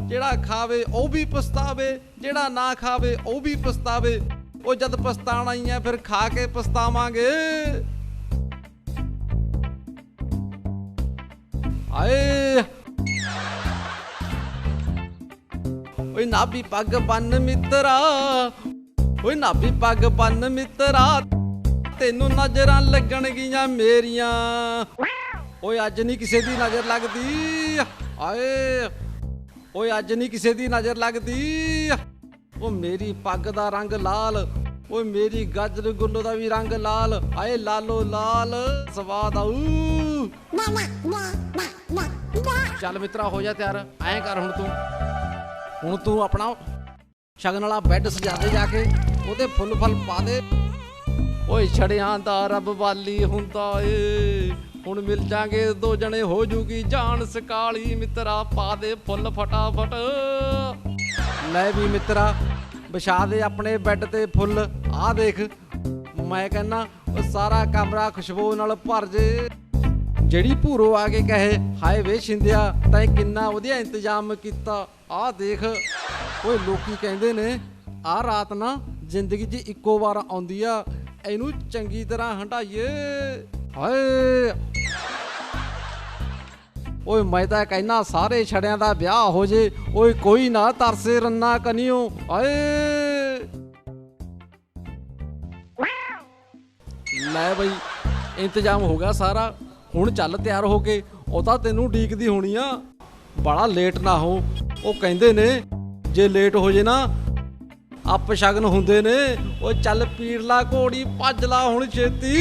ਜਿਹੜਾ ਖਾਵੇ ਉਹ ਵੀ ਪਛਤਾਵੇ, ਜਿਹੜਾ ਨਾ ਖਾਵੇ ਉਹ ਵੀ ਪਛਤਾਵੇ। ਉਹ ਜਦ ਪਛਤਾਣਾ ਹੀ ਆ ਫਿਰ ਖਾ ਕੇ ਪਛਤਾਵਾਂਗੇ। ਆਏ ਓਏ ਨਾਭੀ ਪੱਗ ਬੰਨ ਮਿੱਤਰਾ, ਓਏ ਨਾਭੀ ਪੱਗ ਬੰਨ ਮਿੱਤਰਾ, ਤੈਨੂੰ ਨਜ਼ਰਾਂ ਲੱਗਣਗੀਆਂ ਮੇਰੀਆਂ। ਓਏ ਅੱਜ ਨਹੀਂ ਕਿਸੇ ਦੀ ਨਜ਼ਰ ਲੱਗਦੀ। ਆਏ ਓਏ ਅੱਜ ਨਹੀਂ ਕਿਸੇ ਦੀ ਨਜ਼ਰ ਲੱਗਦੀ। ਉਹ ਮੇਰੀ ਪੱਗ ਦਾ ਰੰਗ ਲਾਲ, ਓਏ ਮੇਰੀ ਗਾਜਰ ਗੁੱਲੋ ਦਾ ਵੀ ਰੰਗ ਲਾਲ। ਆਏ ਲਾਲੋ ਲਾਲ ਸਵਾਦ ਆਊ। ਚੱਲ ਮਿੱਤਰਾ ਹੋ ਜਾ ਤਿਆਰ। ਐਂ ਕਰ ਹੁਣ ਤੂੰ ਆਪਣਾ ਸ਼ਗਨ ਵਾਲਾ ਬੈੱਡ ਸਜਾ ਦੇ ਜਾ ਕੇ, ਉਹਦੇ ਫੁੱਲ ਪਾ ਦੇ। ਓਏ ਛੜਿਆਂ ਦਾ ਰੱਬ ਵਾਲੀ ਹੁੰਦਾ ਏ, ਹੁਣ ਮਿਲ ਜਾਗੇ ਦੋ ਜਣੇ ਹੋ ਜੂਗੀ ਜਾਨ ਸਕਾਲੀ। ਮਿੱਤਰਾ ਪਾ ਦੇ ਫੁੱਲ ਫਟਾਫਟ। ਲੈ ਵੀ ਮਿੱਤਰਾ ਵਿਛਾ ਦੇ ਆਪਣੇ ਬੈੱਡ ਤੇ ਫੁੱਲ। ਆਹ ਦੇਖ ਮੈਂ ਕਹਿੰਦਾ ਉਹ ਸਾਰਾ ਕਮਰਾ ਖੁਸ਼ਬੂ ਨਾਲ ਭਰ ਜੇ। ਜਿਹੜੀ ਭੂਰੋ ਆ ਕੇ ਕਹੇ ਹਾਏ ਵੇ ਸ਼ਿੰਦਿਆ ਤੈਂ ਕਿੰਨਾ ਵਧੀਆ ਇੰਤਜ਼ਾਮ ਕੀਤਾ। ਆਹ ਦੇਖ ਓਏ ਲੋਕੀ ਕਹਿੰਦੇ ਨੇ ਆਹ ਰਾਤ ਨਾ ਜ਼ਿੰਦਗੀ 'ਚ ਇੱਕੋ ਵਾਰ ਆਉਂਦੀ ਆ, ਇਹਨੂੰ ਚੰਗੀ ਤਰ੍ਹਾਂ ਹੰਢਾਈਏ। ਹਾਏ ਓਏ ਮੈਂ ਤਾਂ ਕਹਿਣਾ ਸਾਰੇ ਛੜਿਆਂ ਦਾ ਵਿਆਹ ਹੋ ਜੇ। ਓਏ ਕੋਈ ਨਾ ਤਰਸੇ ਰੰਨਾ ਕਨੀਓ। ਆਏ ਲੈ ਬਈ ਇੰਤਜ਼ਾਮ ਹੋ ਗਿਆ ਸਾਰਾ। ਹੁਣ ਚੱਲ ਤਿਆਰ ਹੋ ਕੇ, ਉਹ ਤਾਂ ਤੈਨੂੰ ਉਡੀਕਦੀ ਹੋਣੀ ਆ। ਬੜਾ ਲੇਟ ਨਾ ਹੋ। ਉਹ ਕਹਿੰਦੇ ਨੇ ਜੇ ਲੇਟ ਹੋ ਜੇ ਨਾ ਅੱਪ ਸ਼ਗਨ ਹੁੰਦੇ ਨੇ। ਉਹ ਚੱਲ ਪੀੜ ਲਾ ਘੋੜੀ, ਭੱਜ ਲਾ ਹੁਣ ਛੇਤੀ।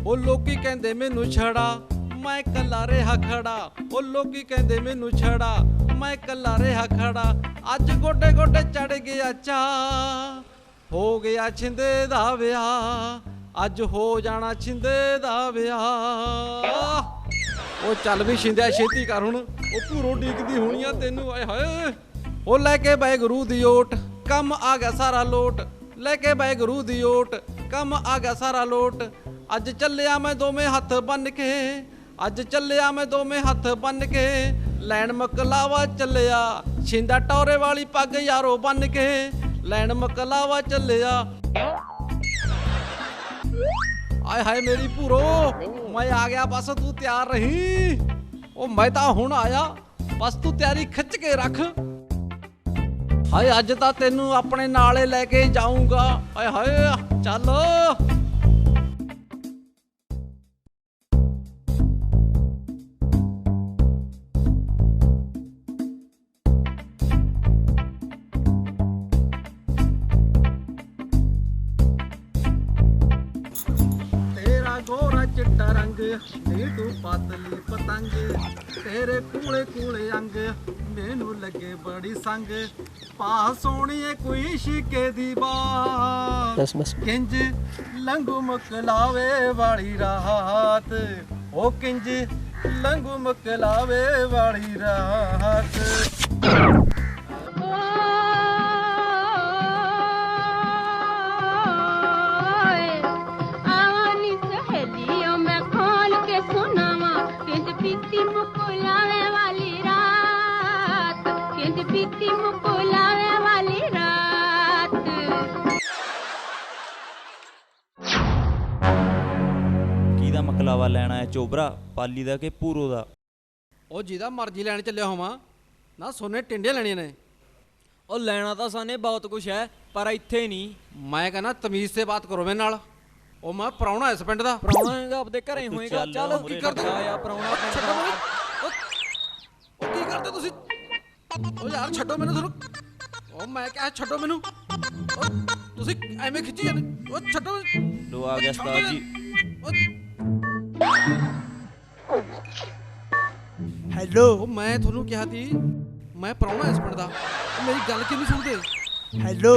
ਉਹ ਲੋਕੀ ਕਹਿੰਦੇ ਮੈਨੂੰ ਛੜਾ, ਮੈਂ ਕੱਲਾ ਰਿਹਾ ਖੜਾ। ਉਹ ਲੋਕੀ ਕਹਿੰਦੇ ਮੈਨੂੰ ਛੜਾ, ਮੈਂ ਕੱਲਾ ਰਿਹਾ ਖੜਾ। ਅੱਜ ਗੋਡੇ ਗੋਡੇ ਚੜ ਗਿਆ ਚਾ, ਹੋ ਗਿਆ ਛਿੰਦੇ ਦਾ ਵਿਆਹ। ਅੱਜ ਹੋ ਜਾਣਾ ਛਿੰਦੇ ਦਾ ਵਿਆਹ। ਉਹ ਚੱਲ ਵੀ ਛਿੰਦਿਆ ਛੇਤੀ ਕਰ ਹੁਣ, ਉਹ ਭੂਰੋ ਡੀਕਦੀ ਹੋਣੀ ਆ ਤੈਨੂੰ। ਆਏ ਹਾਏ। ਉਹ ਲੈ ਕੇ ਵਾਹਿਗੁਰੂ ਦੀ ਓਟ, ਕੰਮ ਆ ਗਿਆ ਸਾਰਾ ਲੋਟ। ਲੈ ਕੇ ਵਾਹਿਗੁਰੂ ਦੀ ਓਟ, ਕੰਮ ਆ ਗਿਆ ਸਾਰਾ ਲੋਟ। ਅੱਜ ਚੱਲਿਆ ਮੈਂ ਦੋਵੇਂ ਹੱਥ ਬੰਨ ਕੇ, ਅੱਜ ਚੱਲਿਆ ਮੈਂ ਦੋਵੇਂ ਹੱਥ ਬੰਨ ਕੇ। ਲੈਣ ਮਕਲਾਵਾ ਚੱਲਿਆ, ਛਿੰਦਾ ਟੌਰੇ ਵਾਲੀ ਪੱਗ ਯਾਰੋ ਬੰਨ ਕੇ। ਲੈਣ ਮਕਲਾਵਾ ਚੱਲਿਆ। ਆਏ ਹਾਏ ਮੇਰੀ ਭੂਰੋ, ਮੈਂ ਆ ਗਿਆ ਬਸ ਤੂੰ ਤਿਆਰ ਰਹੀਂ। ਉਹ ਮੈਂ ਤਾਂ ਹੁਣ ਆਇਆ, ਬਸ ਤੂੰ ਤਿਆਰੀ ਖਿੱਚ ਕੇ ਰੱਖ। ਹਾਏ ਅੱਜ ਤਾਂ ਤੈਨੂੰ ਆਪਣੇ ਨਾਲੇ ਲੈ ਕੇ ਜਾਊਂਗਾ। ਆਏ ਹਾਏ ਚੱਲ। ਗੋਰਾ ਚਿੱਟਾ ਰੰਗ ਨੀ ਤੂੰ ਪਾਤਲੀ ਪਤੰਗ। ਤੇਰੇ ਕੂਲੇ ਕੂਲੇ ਅੰਗ ਮੈਨੂੰ ਲੱਗੇ ਬੜੀ ਸੰਗ। ਪਾ ਸੋਹਣੀਏ ਕੋਈ ਸ਼ਿਕੇ ਦੀ ਬਾਤ, ਕਿੰਜ ਲੰਘੂ ਮੁਕਲਾਵੇ ਵਾਲੀ ਰਾਤ। ਉਹ ਕਿੰਜ ਲੰਘੂ ਮੁਕਲਾਵੇ ਵਾਲੀ ਰਾਤ। ਕਿਹਦਾ ਮਕਲਾਵਾ ਲੈਣਾ ਹੈ, ਚੋਬਰਾ ਪਾਲੀ ਦਾ ਕਿ ਪੂਰੋ ਦਾ? ਉਹ ਜਿਹਦਾ ਮਰਜ਼ੀ ਲੈਣ ਚੱਲਿਆ ਹੋਵਾਂ ਨਾ, ਸੋਨੇ ਟਿੰਡੇ ਲੈਣੀਆਂ ਨੇ। ਉਹ ਲੈਣਾ ਤਾਂ ਸਾਨੇ ਬਹੁਤ ਕੁਛ ਹੈ, ਪਰ ਇੱਥੇ ਨਹੀਂ। ਮੈਂ ਕਹਿੰਦਾ ਤਮੀਜ਼ ਸੇ ਬਾਤ ਕਰੋ ਮੇਰੇ ਨਾਲ। ਉਹ ਮੈਂ ਪ੍ਰਾਹੁਣਾ ਇਸ ਪਿੰਡ ਦਾ। ਪ੍ਰਾਹੁਣਾ ਹੈਗਾ ਆਪਦੇ ਘਰੇ ਹੋਏਗਾ। ਚੱਲ ਕੀ ਕਰਦੇ ਆ ਪ੍ਰਾਹੁਣਾ। ਉਹ ਕੀ ਕਰਦੇ ਤੁਸੀਂ? ਉਹ ਯਾਰ ਛੱਡੋ ਮੈਨੂੰ ਤੁਹਾਨੂੰ। ਉਹ ਮੈਂ ਕਿਹਾ ਛੱਡੋ ਮੈਨੂੰ। ਉਹ ਤੁਸੀਂ ਐਵੇਂ ਖਿੱਚੀ ਜਾਂਦੇ। ਉਹ ਛੱਡੋ। ਲੋ ਆ ਗਿਆ ਉਸਤਾਦ ਜੀ। ਹੈਲੋ। ਉਹ ਮੈਂ ਤੁਹਾਨੂੰ ਕਿਹਾ ਸੀ ਮੈਂ ਪ੍ਰਾਹੁਣਾ ਇਸ ਪਿੰਡ ਦਾ। ਮੇਰੀ ਗੱਲ ਕਿਉਂ ਨਹੀਂ ਸੁਣਦੇ? ਹੈਲੋ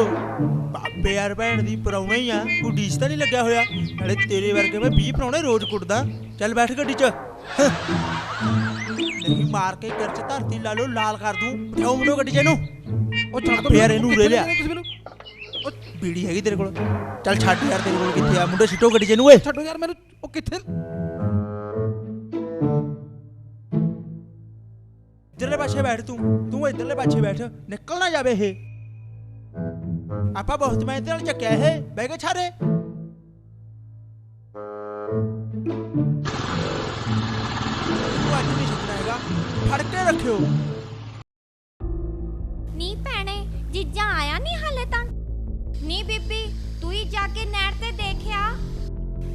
ਬਾਬੇ ਯਾਰ ਭੈਣ ਦੀ ਪ੍ਰਾਹੁਣਾ ਹੀ ਆ, ਕੋਈ ਡੀਸ ਤਾਂ ਨਹੀਂ ਲੱਗਿਆ ਹੋਇਆ? ਨਾਲੇ ਤੇਰੇ ਵਰਗੇ ਮੈਂ 20 ਪ੍ਰਾਹੁਣੇ ਰੋਜ਼ ਕੁੱਟਦਾ। ਚੱਲ ਬੈਠ ਗੱਡੀ 'ਚ। ਨਹੀਂ ਮਾਰ ਕੇ ਘਰ 'ਚ ਧਰਤੀ ਲਾ ਲਓ, ਲਾਲ ਕਰ ਦੂੰ। ਜਾਓ ਮੁੰਡੋ ਗੱਡੀ 'ਚ ਇਹਨੂੰ। ਉਹ ਛੱਡ ਦੋ ਯਾਰ ਇਹਨੂੰ ਉਰੇ ਲਿਆ। ਉਹ ਬੀੜੀ ਹੈਗੀ ਤੇਰੇ ਕੋਲ? ਚੱਲ ਛੱਡ ਯਾਰ, ਤੇਰੇ ਕੋਲ ਕਿੱਥੇ ਆ? ਮੁੰਡੇ ਸਿੱਟੋ ਗੱਡੀ 'ਚ ਇਹਨੂੰ। ਓਏ ਛੱਡੋ ਯਾਰ ਮੈਨੂੰ। ਉਹ ਕਿੱਥੇ? ਇੱਧਰਲੇ ਪਾਸੇ ਬੈਠ ਤੂੰ ਇੱਧਰਲੇ ਪਾਸੇ ਬੈਠ, ਨਿਕਲ ਨਾ ਜਾਵੇ ਇਹ। ਆਪਾਂ ਬਹੁਤ ਮੈਂ ਇਹਦੇ ਨਾਲ ਚੱਕਿਆ ਇਹ। ਬਹਿ ਕੇ ਛਾਰੇ। ਤੂੰ ਅੱਜ ਨਹੀਂ ਛੱਡਣਾ ਹੈਗਾ, ਫੜ ਕੇ ਰੱਖਿਓ। ਨੀ ਭੈਣੇ, ਜੀਜਾ ਆਇਆ ਨਹੀਂ ਹਾਲੇ ਤੱਕ? ਨੀ ਬੀਬੀ, ਤੂੰ ਹੀ ਜਾ ਕੇ ਨਹਿਰ ਤੇ ਦੇਖਿਆ?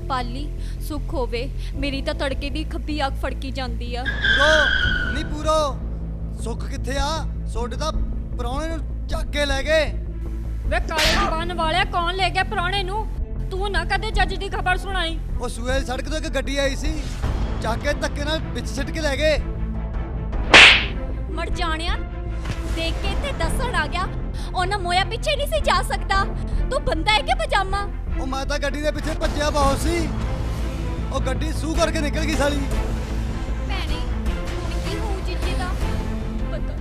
ਪਾਲੀ ਸੁੱਖ ਹੋਵੇ, ਮੇਰੀ ਤਾਂ ਤੜਕੇ ਦੀ ਖੱਬੀ ਅੱਖ ਫੜਕੀ ਜਾਂਦੀ ਆ। ਪੂਰੋ ਨੀ ਪੂਰੋ, ਸੁੱਖ ਕਿੱਥੇ ਆ? ਸੋਡੇ ਦਾ ਪ੍ਰਾਹੁਣੇ ਨੂੰ ਚੱਕ ਕੇ ਲੈ ਗਏ। ਵੇ ਕਾਲੇ ਜ਼ਬਾਨ ਵਾਲਿਆ, ਕੌਣ ਲੈ ਗਿਆ ਪ੍ਰਾਹੁਣੇ ਨੂੰ? ਤੂੰ ਨਾ ਕਦੇ ਜੱਜ ਦੀ ਖਬਰ ਸੁਣਾਈ। ਉਹ ਸੂਏ ਸੜਕ ਤੋਂ ਇੱਕ ਗੱਡੀ ਆਈ ਸੀ, ਚੱਕ ਕੇ ਧੱਕੇ ਨਾਲ ਵਿੱਚ ਸਿੱਟ ਕੇ ਲੈ ਗਏ। ਮਰ ਜਾਣਿਆ, ਦੇਖ ਕੇ ਤੇ ਦੱਸਣ ਆ ਗਿਆ। ਉਹਨਾਂ ਮੋਇਆ ਪਿੱਛੇ ਨਹੀਂ ਸੀ ਜਾ ਸਕਦਾ। ਤੂੰ ਬੰਦਾ ਹੈ ਕਿ ਪਜਾਮਾ? ਉਹ ਮੈਂ ਤਾਂ ਗੱਡੀ ਦੇ ਪਿੱਛੇ ਭੱਜਿਆ ਬਹੁਤ ਸੀ। ਉਹ ਗੱਡੀ ਸੂ ਕਰਕੇ ਨਿਕਲ ਗਈ ਸਾਲੀ। ਭੈਣੇ ਹੁਣ ਕੀ ਹੋਊ ਜੀਜੇ ਦਾ ਪਤਾ।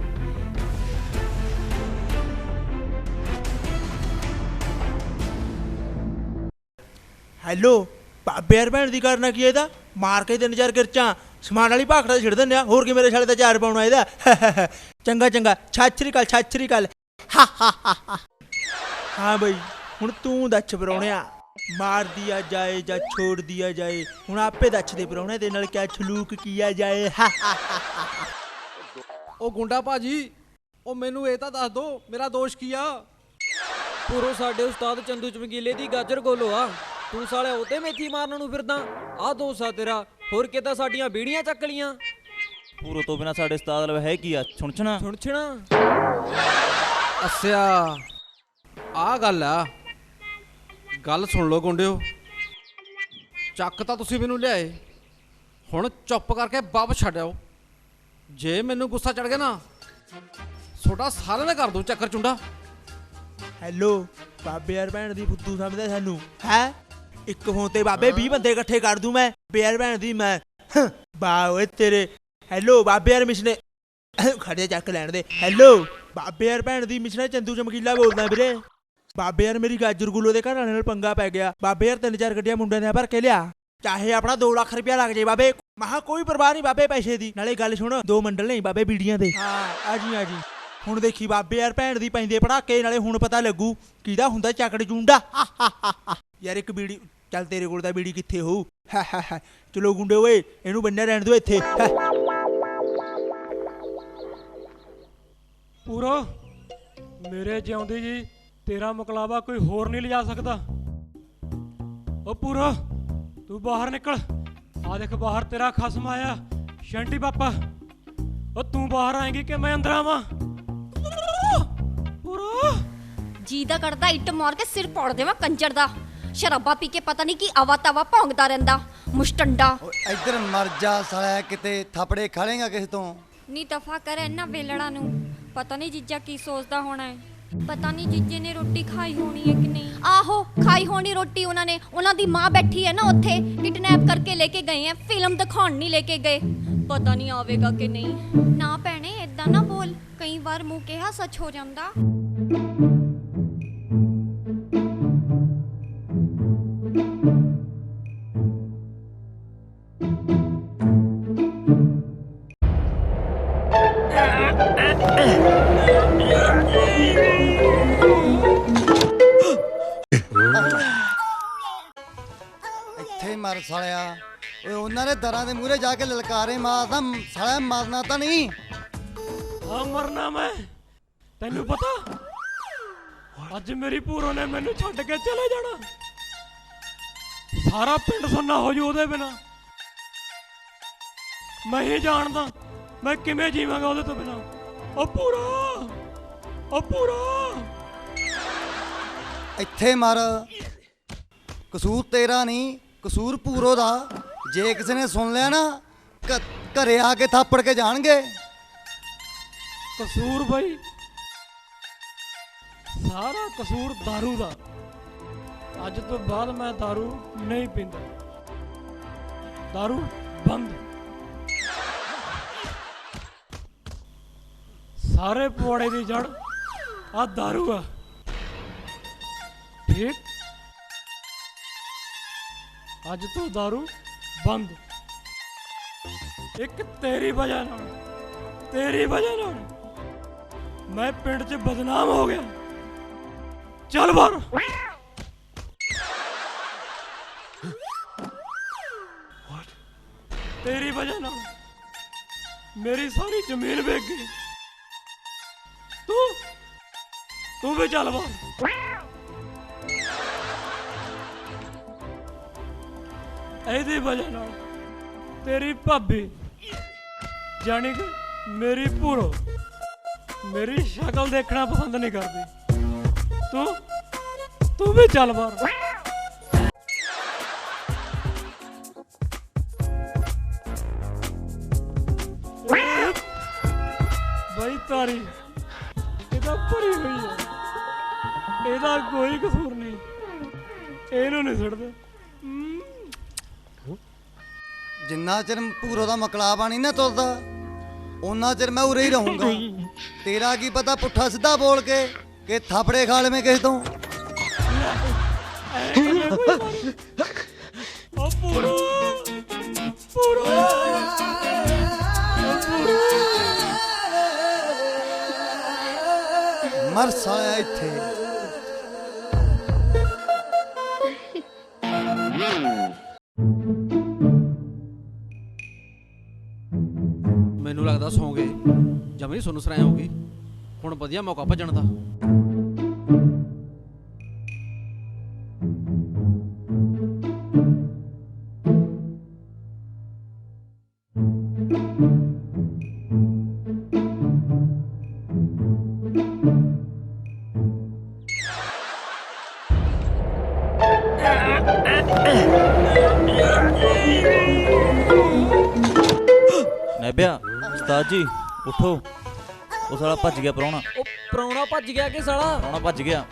ਹੈਲੋ ਬਾਬੇ ਯਾਰ ਭੈਣ ਦੀ ਕਰਨਾ ਕੀ ਇਹਦਾ? ਮਾਰ ਕੇ 3000 ਗਿਰਚਾਂ ਸਮਾਨ ਵਾਲੀ ਭਾਖੜਾ ਛਿੜ ਦਿੰਦੇ ਆ। ਹੋਰ ਕੀ ਮੇਰੇ ਸਾਲੇ ਦਾ 4 ਪਾਉਣਾ ਇਹਦਾ? ਚੰਗਾ ਚੰਗਾ, ਸਤਿ ਸ੍ਰੀ ਅਕਾਲ। ਹਾਂ ਬਈ ਹੁਣ ਤੂੰ ਦੱਸ ਪ੍ਰਾਹੁਣਿਆ, ਮਾਰ ਦਿਆ ਜਾਏ ਜਾਂ ਛੋੜ ਦਿਆ ਜਾਏ? ਹੁਣ ਆਪੇ ਦੱਸ ਦੇ ਪ੍ਰਾਹੁਣੇ ਦੇ ਨਾਲ ਕਿਆ ਸਲੂਕ ਕੀਆ ਜਾਏ। ਉਹ ਗੁੰਡਾ ਭਾਜੀ, ਉਹ ਮੈਨੂੰ ਇਹ ਤਾਂ ਦੱਸ ਦੋ ਮੇਰਾ ਦੋਸ਼ ਕੀ ਆ? ਪੂਰੋ ਸਾਡੇ ਉਸਤਾਦ ਚੰਦੂ ਚਮਕੀਲੇ ਦੀ ਗਾਜਰ ਗੋਲੋ ਆ। ਤੂੰ ਸਾਲਿਆ ਉਹਦੇ ਮੇਥੀ ਮਾਰਨ ਨੂੰ ਫਿਰਦਾ। ਆਹ ਦੋਸ਼ ਆ ਤੇਰਾ। ਹੋਰ ਕਿਤਾ ਸਾਡੀਆਂ ਬੀੜੀਆਂ ਚੱਕ ਲੀਆਂ। ਪੂਰੋ ਤੋਂ ਬਿਨਾ ਸਾਡੇ ਉਸਤਾਦ ਲਵੇ ਹੈ ਕੀ ਆ? ਸੁਣਛਣਾ। ਅੱਛਾ ਆ ਗੱਲ ਆ। ਗੱਲ ਸੁਣ ਲਓ ਗੁੰਡਿਓ, ਚੱਕ ਤਾਂ ਤੁਸੀਂ ਮੈਨੂੰ ਲਿਆਏ, ਹੁਣ ਚੁੱਪ ਕਰਕੇ ਬੱਬ ਛੱਡ ਆਓ। ਜੇ ਮੈਨੂੰ ਗੁੱਸਾ ਚੜ ਗਿਆ ਨਾ, ਛੋਟਾ ਸਾਰਿਆਂ ਦਾ ਕਰ ਦੂੰ ਚੱਕਰ ਚੁੰਡਾ। ਹੈਲੋ ਬਾਬੇ ਯਾਰ ਭੈਣ ਦੀ ਫੁੱਦੂ ਸਮਝਦਾ ਸਾਨੂੰ ਹੈ? ਇੱਕ ਫੋਨ ਤੇ ਬਾਬੇ 20 ਬੰਦੇ ਇਕੱਠੇ ਕਰ ਦੂੰ ਮੈਂ, ਬੇਅਰ ਭੈਣ ਦੀ ਮੈਂ। ਵਾਹ ਓਏ ਤੇਰੇ। ਹੈਲੋ ਬਾਬੇ ਯਾਰ ਮਿਸ਼ਨੇ ਖੜੇ ਚੱਕ ਲੈਣ ਦੇ। ਹੈਲੋ ਬਾਬੇ ਯਾਰ ਭੈਣ ਦੀ ਮਿਸ਼ਨੇ ਚੰਦੂ ਚਮਕੀਲਾ ਬੋਲਦਾ ਵੀਰੇ। ਬਾਬੇ ਯਾਰ ਮੇਰੀ ਗਾਜਰ ਗੁੱਲੋ ਦੇ ਘਰ ਵਾਲੇ ਨਾਲ ਪੰਗਾ ਪੈ ਗਿਆ। ਬਾਬੇ ਯਾਰ 3-4 ਗੱਡੀਆਂ ਮੁੰਡਿਆਂ ਨੇ ਭਰ ਕੇ ਲਿਆ, ਚਾਹੇ ਆਪਣਾ 2 ਲੱਖ ਰੁਪਇਆ ਲੱਗ ਜਾਏ ਬਾਬੇ। ਮਹਾ ਕੋਈ ਪਰਵਾਹ ਨਹੀਂ ਬਾਬੇ ਪੈਸੇ ਦੀ। ਨਾਲੇ ਗੱਲ ਸੁਣ, 2 ਮੰਡਲ ਨਹੀਂ ਬਾਬੇ ਬੀੜੀਆਂ ਦੇ। ਹਾਂ ਆ ਜੀ ਹੁਣ ਦੇਖੀ ਬਾਬੇ ਯਾਰ ਭੈਣ ਦੀ ਪੈਂਦੇ ਪੜਾਕੇ। ਨਾਲੇ ਹੁਣ ਪਤਾ ਲੱਗੂ ਕਿਹਦਾ ਹੁੰਦਾ ਚੱਕੜ ਚੁੰਡਾ। ਯਾਰ ਇੱਕ ਬੀੜੀ, ਚੱਲ ਤੇਰੇ ਕੋਲ ਤਾਂ ਬੀੜੀ ਕਿੱਥੇ ਹੋਊ। ਚਲੋ ਗੁੰਡੇ ਓਏ ਇਹਨੂੰ ਬੰਨਿਆ ਰਹਿਣ ਦਿਓ ਇੱਥੇ। ਪੂਰਾ ਮੇਰੇ ਜਿਉਂਦੇ ਜੀ ਤੇਰਾ ਮੁਕਲਾਵਾ ਕੋਈ ਹੋਰ ਨਹੀਂ ਲਿਜਾ ਸਕਦਾ। ਓ ਪੂਰਾ ਤੂੰ ਬਾਹਰ ਨਿਕਲ। ਆ ਦੇਖ ਬਾਹਰ ਤੇਰਾ ਖਸਮ ਆਇਆ ਸ਼ੰਟੀ ਪਾਪਾ। ਓ ਤੂੰ ਬਾਹਰ ਆਏਂਗੀ ਕਿ ਮੈਂ ਅੰਦਰ ਆਵਾਂ? ਪੂਰਾ ਜੀ ਦਾ ਕਰਦਾ ਇੱਟ ਮਾਰ ਕੇ ਸਿਰ ਪਾੜ ਦੇਵਾਂ ਕੰਜਰ ਦਾ। ਸ਼ਰਾਬਾ ਪੀ ਕੇ ਪਤਾ ਨਹੀਂ ਕੀ ਆਵਾ ਤਾਵਾ ਭੌਂਕਦਾ ਰਹਿੰਦਾ ਮੁਸ਼ਟੰਡਾ। ਇੱਧਰ ਮਰ ਜਾ ਸਾਲਿਆ, ਕਿਤੇ ਥਾਪੜੇ ਖਾਲੇਗਾ ਕਿਸੇ ਤੋਂ। ਨੀ ਦਫਾ ਕਰ ਇਹਨਾਂ ਵੇਲੜਾ ਨੂੰ। ਪਤਾ ਨਹੀਂ ਜੀਜਾ ਕੀ ਸੋਚਦਾ ਹੋਣਾ ਹੈ। ਪਤਾ ਨਹੀਂ ਜੀਜੇ ਨੇ ਰੋਟੀ ਖਾਈ ਹੋਣੀ ਹੈ ਕਿ ਨਹੀਂ। ਆਹੋ ਖਾਈ ਹੋਣੀ ਰੋਟੀ ਉਹਨਾਂ ਨੇ। ਉਹਨਾਂ ਦੀ ਮਾਂ ਬੈਠੀ ਹੈ ਨਾ ਉੱਥੇ, ਕਿਡਨੈਪ ਕਰਕੇ ਲੈ ਕੇ ਗਏ ਹੈ, ਫਿਲਮ ਦਿਖਾਉਣ ਨਹੀਂ ਲੈ ਕੇ ਗਏ। ਪਤਾ ਨਹੀਂ ਆਵੇਗਾ ਕਿ ਨਹੀਂ। ਨਾ ਭੈਣੇ ਏਦਾਂ ਨਾ ਬੋਲ, ਕਈ ਵਾਰ ਮੂੰਹ ਕਿਹਾ ਸੱਚ ਹੋ ਜਾਂਦਾ। ਇੱਥੇ ਮਰ ਸਾਲਿਆ। ਓਏ ਉਹਨਾਂ ਦੇ ਦਰਾਂ ਦੇ ਮੂਹਰੇ ਜਾ ਕੇ ਲਲਕਾਰੇ ਮਾਰਦਾ ਸਾਲਿਆ, ਮਰਨਾ ਤਾਂ ਨਹੀਂ। ਹਾਂ ਮਰਨਾ ਮੈਂ। ਤੈਨੂੰ ਪਤਾ ਅੱਜ ਮੇਰੀ ਭੂਰੋ ਨੇ ਮੈਨੂੰ ਛੱਡ ਕੇ ਚਲੇ ਜਾਣਾ। ਸਾਰਾ ਪਿੰਡ ਸੁੰਨਾ ਹੋ ਜੂ ਉਹਦੇ ਬਿਨਾ। ਮੈਂ ਹੀ ਜਾਣਦਾ ਮੈਂ ਕਿਵੇਂ ਜੀਵਾਂਗਾ ਉਹਦੇ ਤੋਂ ਬਿਨਾ। ਓ ਪੂਰਾ, ਓ ਪੂਰਾ ਇੱਥੇ ਮਰ। ਕਸੂਰ ਤੇਰਾ ਨਹੀਂ, ਕਸੂਰ ਪੂਰੋ ਦਾ। ਜੇ ਕਿਸੇ ਨੇ ਸੁਣ ਲਿਆ ਨਾ, ਘਰੇ ਆ ਕੇ ਥਾਪੜ ਕੇ ਜਾਣਗੇ। ਕਸੂਰ ਬਈ ਸਾਰਾ ਕਸੂਰ ਦਾਰੂ ਦਾ। ਅੱਜ ਤੋਂ ਬਾਅਦ ਮੈਂ ਦਾਰੂ ਨਹੀਂ ਪੀਂਦਾ। ਦਾਰੂ ਬੰਦ। ਸਾਰੇ ਪਵਾੜੇ ਦੀ ਜੜ ਆ ਦਾਰੂ ਆ। ਠੀਕ, ਅੱਜ ਤੋਂ ਦਾਰੂ ਬੰਦ। ਇੱਕ ਤੇਰੀ ਵਜ੍ਹਾ ਨਾਲ, ਤੇਰੀ ਵਜ੍ਹਾ ਨਾਲ ਮੈਂ ਪਿੰਡ 'ਚ ਬਦਨਾਮ ਹੋ ਗਿਆ। ਚੱਲ ਬਾਹਰ। ਤੇਰੀ ਵਜ੍ਹਾ ਨਾਲ ਮੇਰੀ ਸਾਰੀ ਜ਼ਮੀਨ ਵੇਚ ਗਈ। ਤੂੰ ਵੀ ਚੱਲ ਬਾਹਰ। ਇਹਦੀ ਵਜ੍ਹਾ ਨਾਲ ਤੇਰੀ ਭਾਬੀ ਜਾਣੀ ਕਿ ਮੇਰੀ ਭੂਰੋ ਮੇਰੀ ਸ਼ਕਲ ਦੇਖਣਾ ਪਸੰਦ ਨਹੀਂ ਕਰਦੀ। ਤੂੰ ਵੀ ਚੱਲ ਬਾਹਰ। ਬਈ ਤਾਰੀ ਇਹਦਾ ਭਰੀ ਹੋਈ ਹੈ, ਇਹਦਾ ਕੋਈ ਕਸੂਰ ਨਹੀਂ। ਇਹਨੂੰ ਨਹੀਂ ਛੱਡਦੇ। ਜਿੰਨਾ ਚਿਰ ਪੂਰੋ ਦਾ ਮਕਲਾਵਾ ਨਹੀਂ ਨਾ ਤੁਰਦਾ, ਉਹਨਾਂ ਚਿਰ ਮੈਂ ਉਰੇ ਹੀ ਰਹੂੰਗਾ। ਤੇਰਾ ਕੀ ਪਤਾ ਪੁੱਠਾ ਸਿੱਧਾ ਬੋਲ ਕੇ ਕਿ ਥਾਪੜੇ ਖਾ ਲਵੇਂ ਕਿਸੇ ਤੋਂ। ਓ ਪੂਰੋ, ਪੂਰੋ, ਮਰ ਸਾਲਿਆ ਇੱਥੇ। ਮੈਨੂੰ ਲੱਗਦਾ ਸੌਂ ਗਏ, ਜਮੀ ਸੁਣ ਸਰਾਇਆ ਹੋ ਗਈ। ਹੁਣ ਵਧੀਆ ਮੌਕਾ ਭੱਜਣ ਦਾ। ਨੈਬਿਆ ਉਸਤਾਦ ਜੀ ਉਠੋ। ਉਹ ਸਾਲਾ ਭੱਜ ਗਿਆ ਪ੍ਰਾਹੁਣਾ। ਉਹ ਪ੍ਰਾਹੁਣਾ ਭੱਜ ਗਿਆ ਕਿ ਸਾਲਾ? ਪ੍ਰਾਹੁਣਾ ਭੱਜ ਗਿਆ।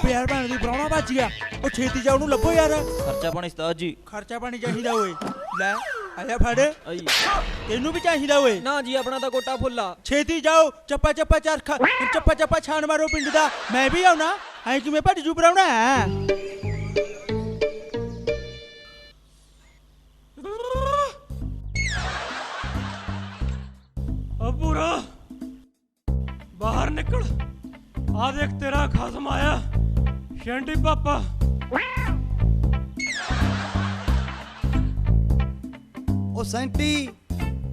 ਪਿਆਰ ਭੈਣ ਦੀ ਪ੍ਰਾਹੁਣਾ ਭੱਜ ਗਿਆ। ਉਹ ਛੇਤੀ ਜਾ ਉਹਨੂੰ ਲੱਭੋ ਯਾਰ। ਖਰਚਾ ਪਾਣੀ ਉਸਤਾਦ ਜੀ। ਖਰਚਾ ਪਾਣੀ ਚਾਹੀਦਾ ਓਏ। ਲੈ ਆਇਆ ਫੜ। ਤੈਨੂੰ ਵੀ ਚਾਹੀਦਾ ਓਏ? ਨਾ ਜੀ ਆਪਣਾ ਤਾਂ ਗੋਟਾ ਫੁੱਲਾ। ਛੇਤੀ ਜਾਓ ਚੱਪਾ ਚੱਪਾ ਚਰਖਾ ਚੱਪਾ ਚੱਪਾ ਛਾਣ ਮਾਰੋ ਪਿੰਡ ਦਾ। ਮੈਂ ਵੀ ਆਉਣਾ। ਐ ਕਿਵੇਂ ਭੱਜ ਜੂ ਪ੍ਰਾਹੁਣਾ ਹੈ? ਪੂਰਾ ਬਾਹਰ ਨਿਕਲ। ਆ ਦੇਖ ਤੇਰਾ ਖਸਮ ਆਇਆ ਸ਼ੈਂਟੀ ਪਾਪਾ। ਉਹ ਸੈਂਟੀ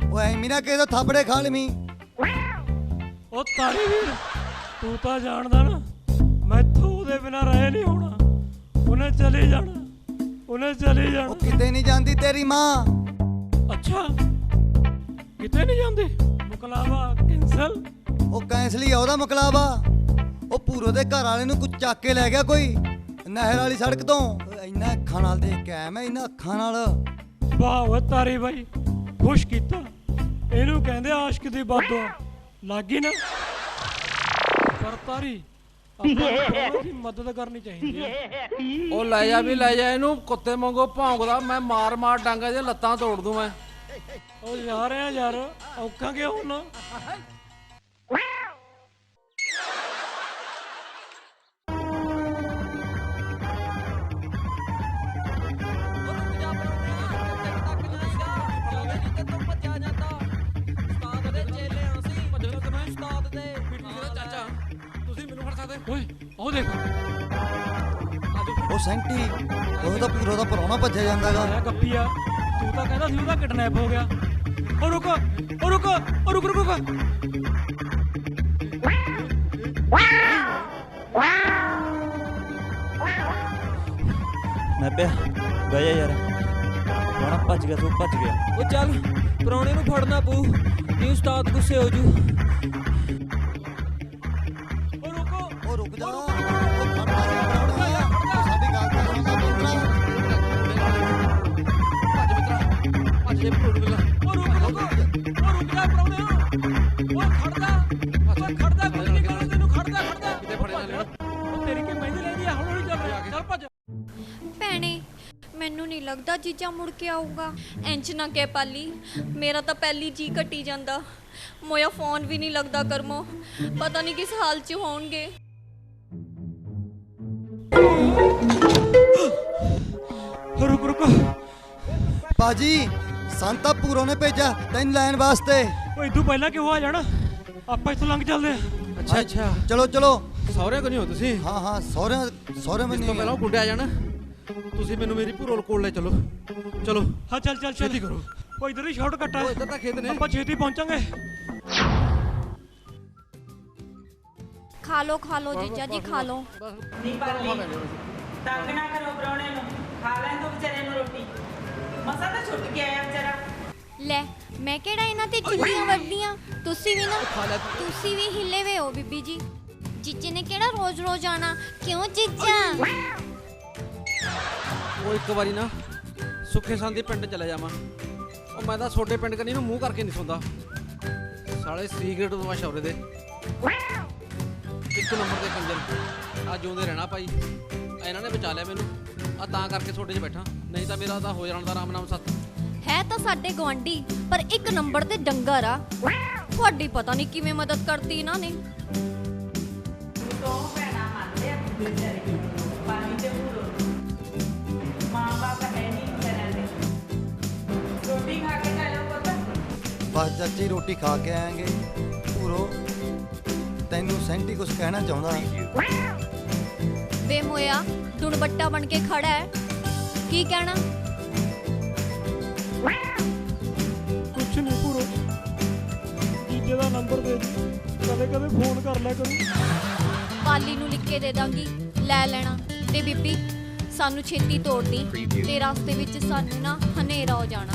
ਉਹ ਐਵੇਂ ਨਾ ਕਿਸੇ ਤੋਂ ਥਾਪੜੇ ਖਾ ਲਵੀਂ। ਉਹ ਤਾਰੀ ਵੀਰ ਤੂੰ ਤਾਂ ਜਾਣਦਾ ਨਾ ਮੈਥੋਂ ਉਹਦੇ ਬਿਨਾਂ ਰਹਿ ਨਹੀਂ ਹੋਣਾ। ਉਹਨੇ ਚਲੇ ਜਾਣਾ, ਉਹਨੇ ਚਲੇ ਜਾਣਾ। ਉਹ ਕਿਤੇ ਨਹੀਂ ਜਾਂਦੀ ਤੇਰੀ ਮਾਂ। ਅੱਛਾ ਕਿਤੇ ਨਹੀਂ ਜਾਂਦੀ? ਮੁਕਲਾਵਾ ਕੈਂਸਲ? ਉਹ ਕੈਂਸਲ ਹੀ ਆ ਉਹਦਾ ਮੁਕਲਾਵਾ। ਉਹ ਪੂਰੋ ਦੇ ਘਰ ਵਾਲੇ ਨੂੰ ਕੁਝ ਚੱਕ ਕੇ ਲੈ ਗਿਆ ਕੋਈ ਨਹਿਰ ਵਾਲੀ ਸੜਕ ਤੋਂ। ਇੰਨਾ ਅੱਖਾਂ ਨਾਲ ਦੇਖ ਕੇ ਆਇਆ ਮੈਂ, ਇੰਨਾ ਅੱਖਾਂ ਨਾਲ। ਵਾਹ ਓਏ ਤਾਰੀ ਬਾਈ ਖੁਸ਼ ਕੀਤਾ। ਇਹਨੂੰ ਕਹਿੰਦੇ ਆਸ਼ਕ ਦੀ ਬਦਦੁਆ ਲੱਗ ਗਈ ਨਾ। ਪਰ ਤਾਰੀ ਆਪਾਂ ਦੀ ਮਦਦ ਕਰਨੀ ਚਾਹੀਦੀ ਹੈ। ਉਹ ਲੈ ਜਾ ਵੀ ਲੈ ਜਾ ਇਹਨੂੰ, ਕੁੱਤੇ ਵਾਂਗੂ ਭੌਂਕਦਾ। ਮੈਂ ਮਾਰ ਮਾਰ ਡਾਂਗਾ ਜੇ ਲੱਤਾਂ ਤੋੜ ਦੂੰ ਮੈਂ। ਉਹ ਜਾ ਰਿਹਾ ਯਾਰ ਔਖਾ ਕਿਉਂ ਹੋਣਾ? ਓਏ ਉਹ ਦੇਖ ਉਹ ਸੈਂਟੀ ਉਹ ਤਾਂ ਪੂਰਾ ਦਾ ਪਰੌਣਾ ਭੱਜਿਆ ਜਾਂਦਾਗਾ। ਆਇਆ ਗੱਪੀਆ ਤੂੰ ਤਾਂ ਕਹਿੰਦਾ ਸੀ ਉਹਦਾ ਕਿਡਨੈਪ ਹੋ ਗਿਆ। ਉਹ ਰੁਕ ਉਹ ਰੁਕ ਉਹ ਰੁਕ ਰੁਕ। ਨੈਬਿਆ ਬਹਿ ਜਾ ਯਾਰ। ਪ੍ਰਾਹੁਣਾ ਭੱਜ ਗਿਆ, ਤੂੰ ਭੱਜ ਗਿਆ। ਉਹ ਚੱਲ ਪ੍ਰਾਹੁਣੇ ਨੂੰ ਫੜਨਾ ਪਊ ਨਹੀਂ ਉਸਤਾਦ ਗੁੱਸੇ ਹੋ ਜੂ। ਉਹ ਰੁਕ ਜਾ। ਉਹ ਖੜਨਾ ਸੀ ਪ੍ਰਾਹੁਣਾ। ਸਾਡੀ ਗੱਲ ਤਾਂ ਸੁਣਦਾ ਪੁੱਤਰਾ। ਭੱਜ ਮਿੱਤਰਾ ਭੱਜ ਜੇ ਭੂੜ ਮਿਲਾ। ਉਹ ਰੁਕ ਜਾ ਪ੍ਰਾਹੁਣਿਆ। ਉਹ ਖੜਦਾ ਕੁਝ ਨਹੀਂ ਕਰਨਾ ਤੈਨੂੰ। ਖੜਦਾ ਕਿਤੇ ਫੜਿਆ ਨਾ ਲੈਣਾ। ਉਹ ਤੇਰੀ ਕੀ ਮਹਿੰਦੀ ਲੈਂਦੀ ਆ? ਹੌਲੀ ਚੱਲ ਰਿਹਾ। ਚੱਲ ਭੱਜ। ਭੈਣੇ ਮੈਨੂੰ ਨਹੀਂ ਲੱਗਦਾ ਜੀਜਾ ਮੁੜ ਕੇ ਆਊਗਾ। ਇੰਜ ਨਾ ਕਹਿ ਪਾਲੀ, ਮੇਰਾ ਤਾਂ ਪਹਿਲੀ ਜੀ ਘਟੀ ਜਾਂਦਾ। ਮੋਇਆ ਫੋਨ ਵੀ ਨਹੀਂ ਲੱਗਦਾ ਕਰਮੋ, ਪਤਾ ਨਹੀਂ ਕਿਸ ਹਾਲ 'ਚ ਹੋਣਗੇ। ਰੁਕ ਰੁਕ ਬਾਜੀ ਸੰਤਾ ਪੂਰੋ ਨੇ ਭੇਜਿਆ ਤੈਨੂੰ ਲੈਣ ਵਾਸਤੇ। ਓਏ ਇਦੋਂ ਪਹਿਲਾਂ ਕਿਉਂ ਆ ਜਾਣਾ? ਆਪਾਂ ਇੱਥੋਂ ਲੰਘ ਚੱਲਦੇ ਆ। ਅੱਛਾ ਚਲੋ ਚਲੋ। ਸਹੁਰਿਆਂ ਕੋ ਨਹੀਂ ਹੋ ਤੁਸੀਂ? ਹਾਂ ਸਹੁਰਿਆਂ ਮੈਂ ਇਸ ਤੋਂ ਪਹਿਲਾਂ ਗੁੰਡੇ ਆ ਜਾਣਾ। ਤੁਸੀਂ ਮੈਨੂੰ ਮੇਰੀ ਭੂਰੋ ਕੋਲ ਲੈ ਚਲੋ। ਚਲੋ ਹਾਂ ਚੱਲ ਛੇਤੀ ਕਰੋ। ਉਹ ਇਧਰ ਹੀ ਸ਼ਾਰਟਕਟ ਆ। ਇੱਧਰ ਤਾਂ ਖੇਤ ਨੇ। ਆਪਾਂ ਛੇਤੀ ਪਹੁੰਚਾਂਗੇ। ਖਾ ਲੋ ਜੀਜਾ ਜੀ ਖਾ ਲੋ। ਨਹੀਂ ਪਾਲੀ ਤੰਗ ਨਾ ਕਰੋ ਪ੍ਰਾਹੁਣੇ ਨੂੰ। ਖਾ ਲੈਣ ਦੋ ਵਿਚਾਰੇ ਨੂੰ ਰੋਟੀ। ਮਸਾ ਤਾਂ ਛੁੱਟ ਕੇ ਆਇਆ ਵਿਚਾਰਾ। ਲੈ ਮੈਂ ਕਿਹੜਾ ਇਹਨਾਂ ਤੇ ਚੁੱਲੀਆਂ ਵਰਦੀਆਂ। ਤੁਸੀਂ ਵੀ ਹਿੱਲੇ ਵੇ ਹੋ ਬੀਬੀ ਜੀ। ਜੀਜੇ ਨੇ ਕਿਹੜਾ ਰੋਜ਼ ਆਣਾ। ਕਿਉਂ ਜੀਜਾ? ਉਹ ਇੱਕ ਵਾਰੀ ਨਾ ਸੁੱਖੇ ਸੰਦੀ ਪਿੰਡ ਚਲੇ ਜਾਵਾਂ। ਉਹ ਮੈਂ ਤਾਂ ਛੋਟੇ ਪਿੰਡ ਕੰਨੀ ਨੂੰ ਮੂੰਹ ਕਰਕੇ ਨਹੀਂ ਸੌਂਦਾ। ਸਾਲੇ ਸੀਕ੍ਰੇਟ ਤੋਂ ਸ਼ੌਰੇ ਦੇ ਇੱਕ ਨੰਬਰ ਦੇ ਕੰਜਰ। ਆ ਜਿਉਂਦੇ ਰਹਿਣਾ ਭਾਈ। ਇਹਨਾਂ ਨੇ ਬਚਾ ਲਿਆ ਮੈਨੂੰ। ਆ ਤਾਂ ਕਰਕੇ ਛੋਟੇ 'ਚ ਬੈਠਾ, ਨਹੀਂ ਤਾਂ ਮੇਰਾ ਤਾਂ ਹੋ ਜਾਣ ਦਾ ਰਾਮ ਨਾਮ ਸੱਤ। ਹੈ ਤਾਂ ਸਾਡੇ ਗੁਆਂਢੀ ਪਰ ਇੱਕ ਨੰਬਰ ਤੇ ਡੰਗਰ ਆ। ਤੁਹਾਡੀ ਪਤਾ ਨਹੀਂ ਕਿਵੇਂ ਮਦਦ ਕਰਤੀ ਇਹਨਾਂ ਨੇ। ਤੋਂ ਭੈਣਾ ਮੰਨਦੇ ਆ ਵਿਚਾਰੇ ਪਾਣੀ ਤੇ ਪੂਰੋ। ਮਾਂ ਬਾਪ ਹੈ ਨਹੀਂ ਵਿਚਾਰਿਆਂ ਦੇ। ਰੋਟੀ ਖਾ ਕੇ ਚੱਲੋ ਪੁੱਤ। ਬਸ ਚਾਚੀ ਰੋਟੀ ਖਾ ਕੇ ਆਏਂਗੇ। ਪੂਰੋ ਤੈਨੂੰ ਸੈਂਟੀ ਕੁਝ ਕਹਿਣਾ ਚਾਹੁੰਦਾ। ਵੇ ਮੋਇਆ ਦੁਣਬੱਟਾ ਬਣ ਕੇ ਖੜਾ ਹੈ, ਕੀ ਕਹਿਣਾ? ਕੁਛ ਨਹੀਂ ਪੂਰੋ। ਜੀਜੇ ਦਾ ਨੰਬਰ ਦੇ ਦੀ, ਕਦੇ ਕਦੇ ਫੋਨ ਕਰ ਲਿਆ ਕਰੂ। ਪਾਲੀ ਨੂੰ ਲਿਖ ਕੇ ਦੇ ਦਾਂਗੀ, ਲੈ ਲੈਣਾ। ਤੇ ਬੀਬੀ ਸਾਨੂੰ ਛੇਤੀ ਤੋੜਨੀ ਤੇ ਰਸਤੇ ਵਿੱਚ ਸਾਨੂੰ ਨਾ ਹਨੇਰਾ ਹੋ ਜਾਣਾ।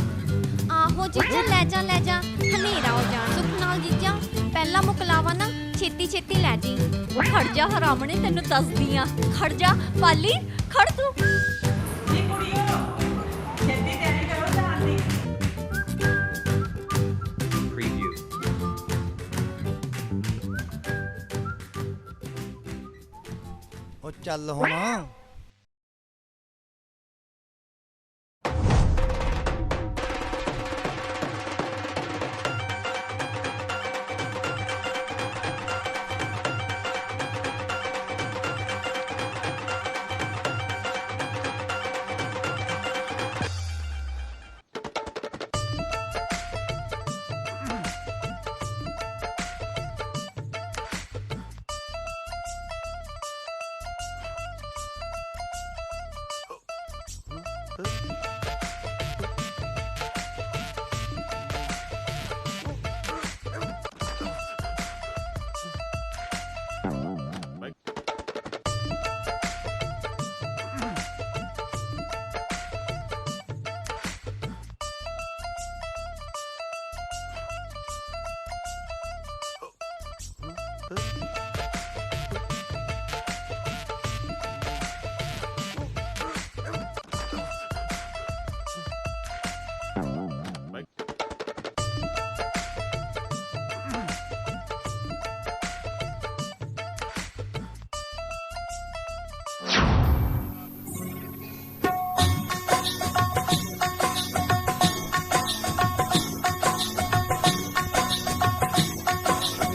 ਆਹੋ ਜੀਜਾ ਲੈ ਜਾ ਹਨੇਰਾ ਹੋ ਜਾਣਾ। ਸੁੱਖ ਨਾਲ ਜੀਜਾ ਪਹਿਲਾ ਮੁਕਲਾਵਾ ਨਾ ਛੇਤੀ ਲੈ ਜੀ। ਖੜ ਜਾ ਹਰਾਮਣੇ ਤੈਨੂੰ ਦੱਸਦੀ ਆ। ਖੜ ਜਾ ਪਾਲੀ ਖੜ ਤੂੰ। ਜੀ ਕੁੜੀਓ ਛੇਤੀ ਤਿਆਰੀ ਕਰੋ। ਉਹ ਚੱਲ ਹੁਣ।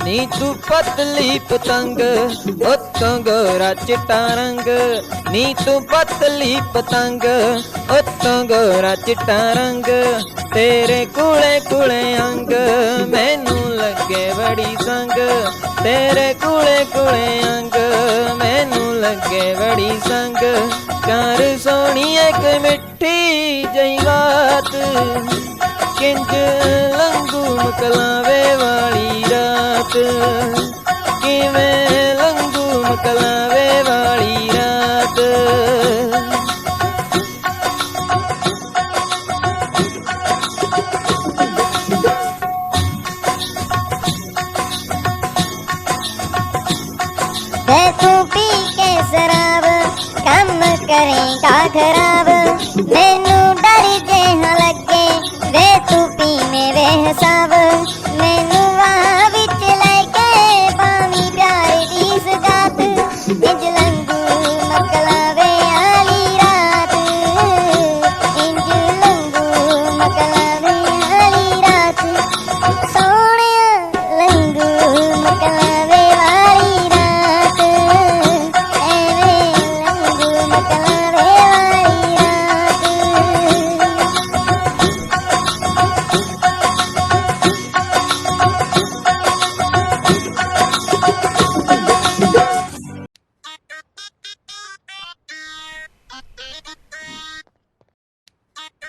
ਨੀ ਤੂੰ ਪਤਲੀ ਪਤੰਗ ਉੱਤੋਂ ਗੋਰਾ ਚਿੱਟਾ ਰੰਗ, ਨੀ ਤੂੰ ਪਤਲੀ ਪਤੰਗ ਉੱਤੋਂ ਗੋਰਾ ਚਿੱਟਾ ਰੰਗ, ਤੇਰੇ ਕੁਲੇ ਕੁਲੇ ਅੰਗ ਮੈਨੂੰ ਲੱਗੇ ਬੜੀ ਸੰਗ, ਤੇਰੇ ਕੁਲੇ ਕੁਲੇ ਅੰਗ ਮੈਨੂੰ ਲੱਗੇ ਬੜੀ ਸੰਗ, ਕਰ ਸੋਹਣੀ ਇੱਕ ਮਿੱਠੀ ਜਿਹੀ ਬਾਤ, ਕਿੰਜ ਲੰਘੂ ਮਕਲਾਵੇ ਵਾਲੀ ਰਾਤ, ਕਿਵੇਂ ਲੰਘੂ ਮਕਲਾਵੇ ਵਾਲੀ ਰਾਤ। तू पी के शराब कम करेगा खराब, मैनू डर जेहा लगे वे तू पी मेरे हिसाब, मैनू वहाँ विच लेके पावी प्यार दी सगात, इंज लंघू मकलावे आली रात, इंज लंघू मकलावे आली रात, सोहणिया लंघू मकलावे वाली रात, एवें लंघू मकलावे वाली रात।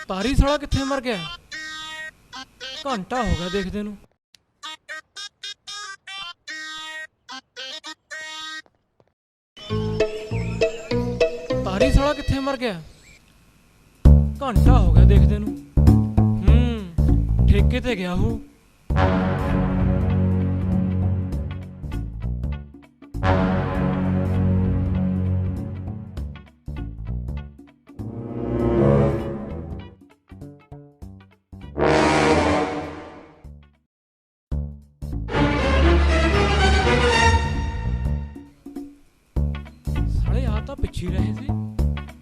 ਤਾਰੀ ਸਾਲਾ ਕਿੱਥੇ ਮਰ ਗਿਆ? ਘੰਟਾ ਹੋ ਗਿਆ ਦੇਖਦੇ ਨੂੰ। ਤਾਰੀ ਸਾਲਾ ਕਿੱਥੇ ਮਰ ਗਿਆ? ਘੰਟਾ ਹੋ ਗਿਆ ਦੇਖਦੇ ਨੂੰ। ਠੇਕੇ ਤੇ ਗਿਆ ਹੂੰ। ਸਾਲੇ ਆ ਤਾਂ ਪਿੱਛੇ ਹੀ ਰਹੇ ਸੀ,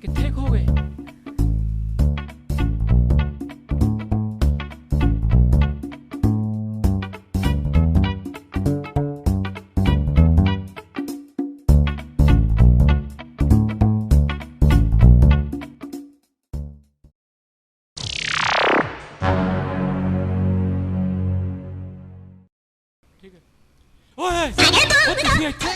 ਕਿੱਥੇ ਖੋ ਗਏ? ਠੀਕ ਹੈ। ਓਏ ਤੁਸੀਂ ਇੱਥੇ?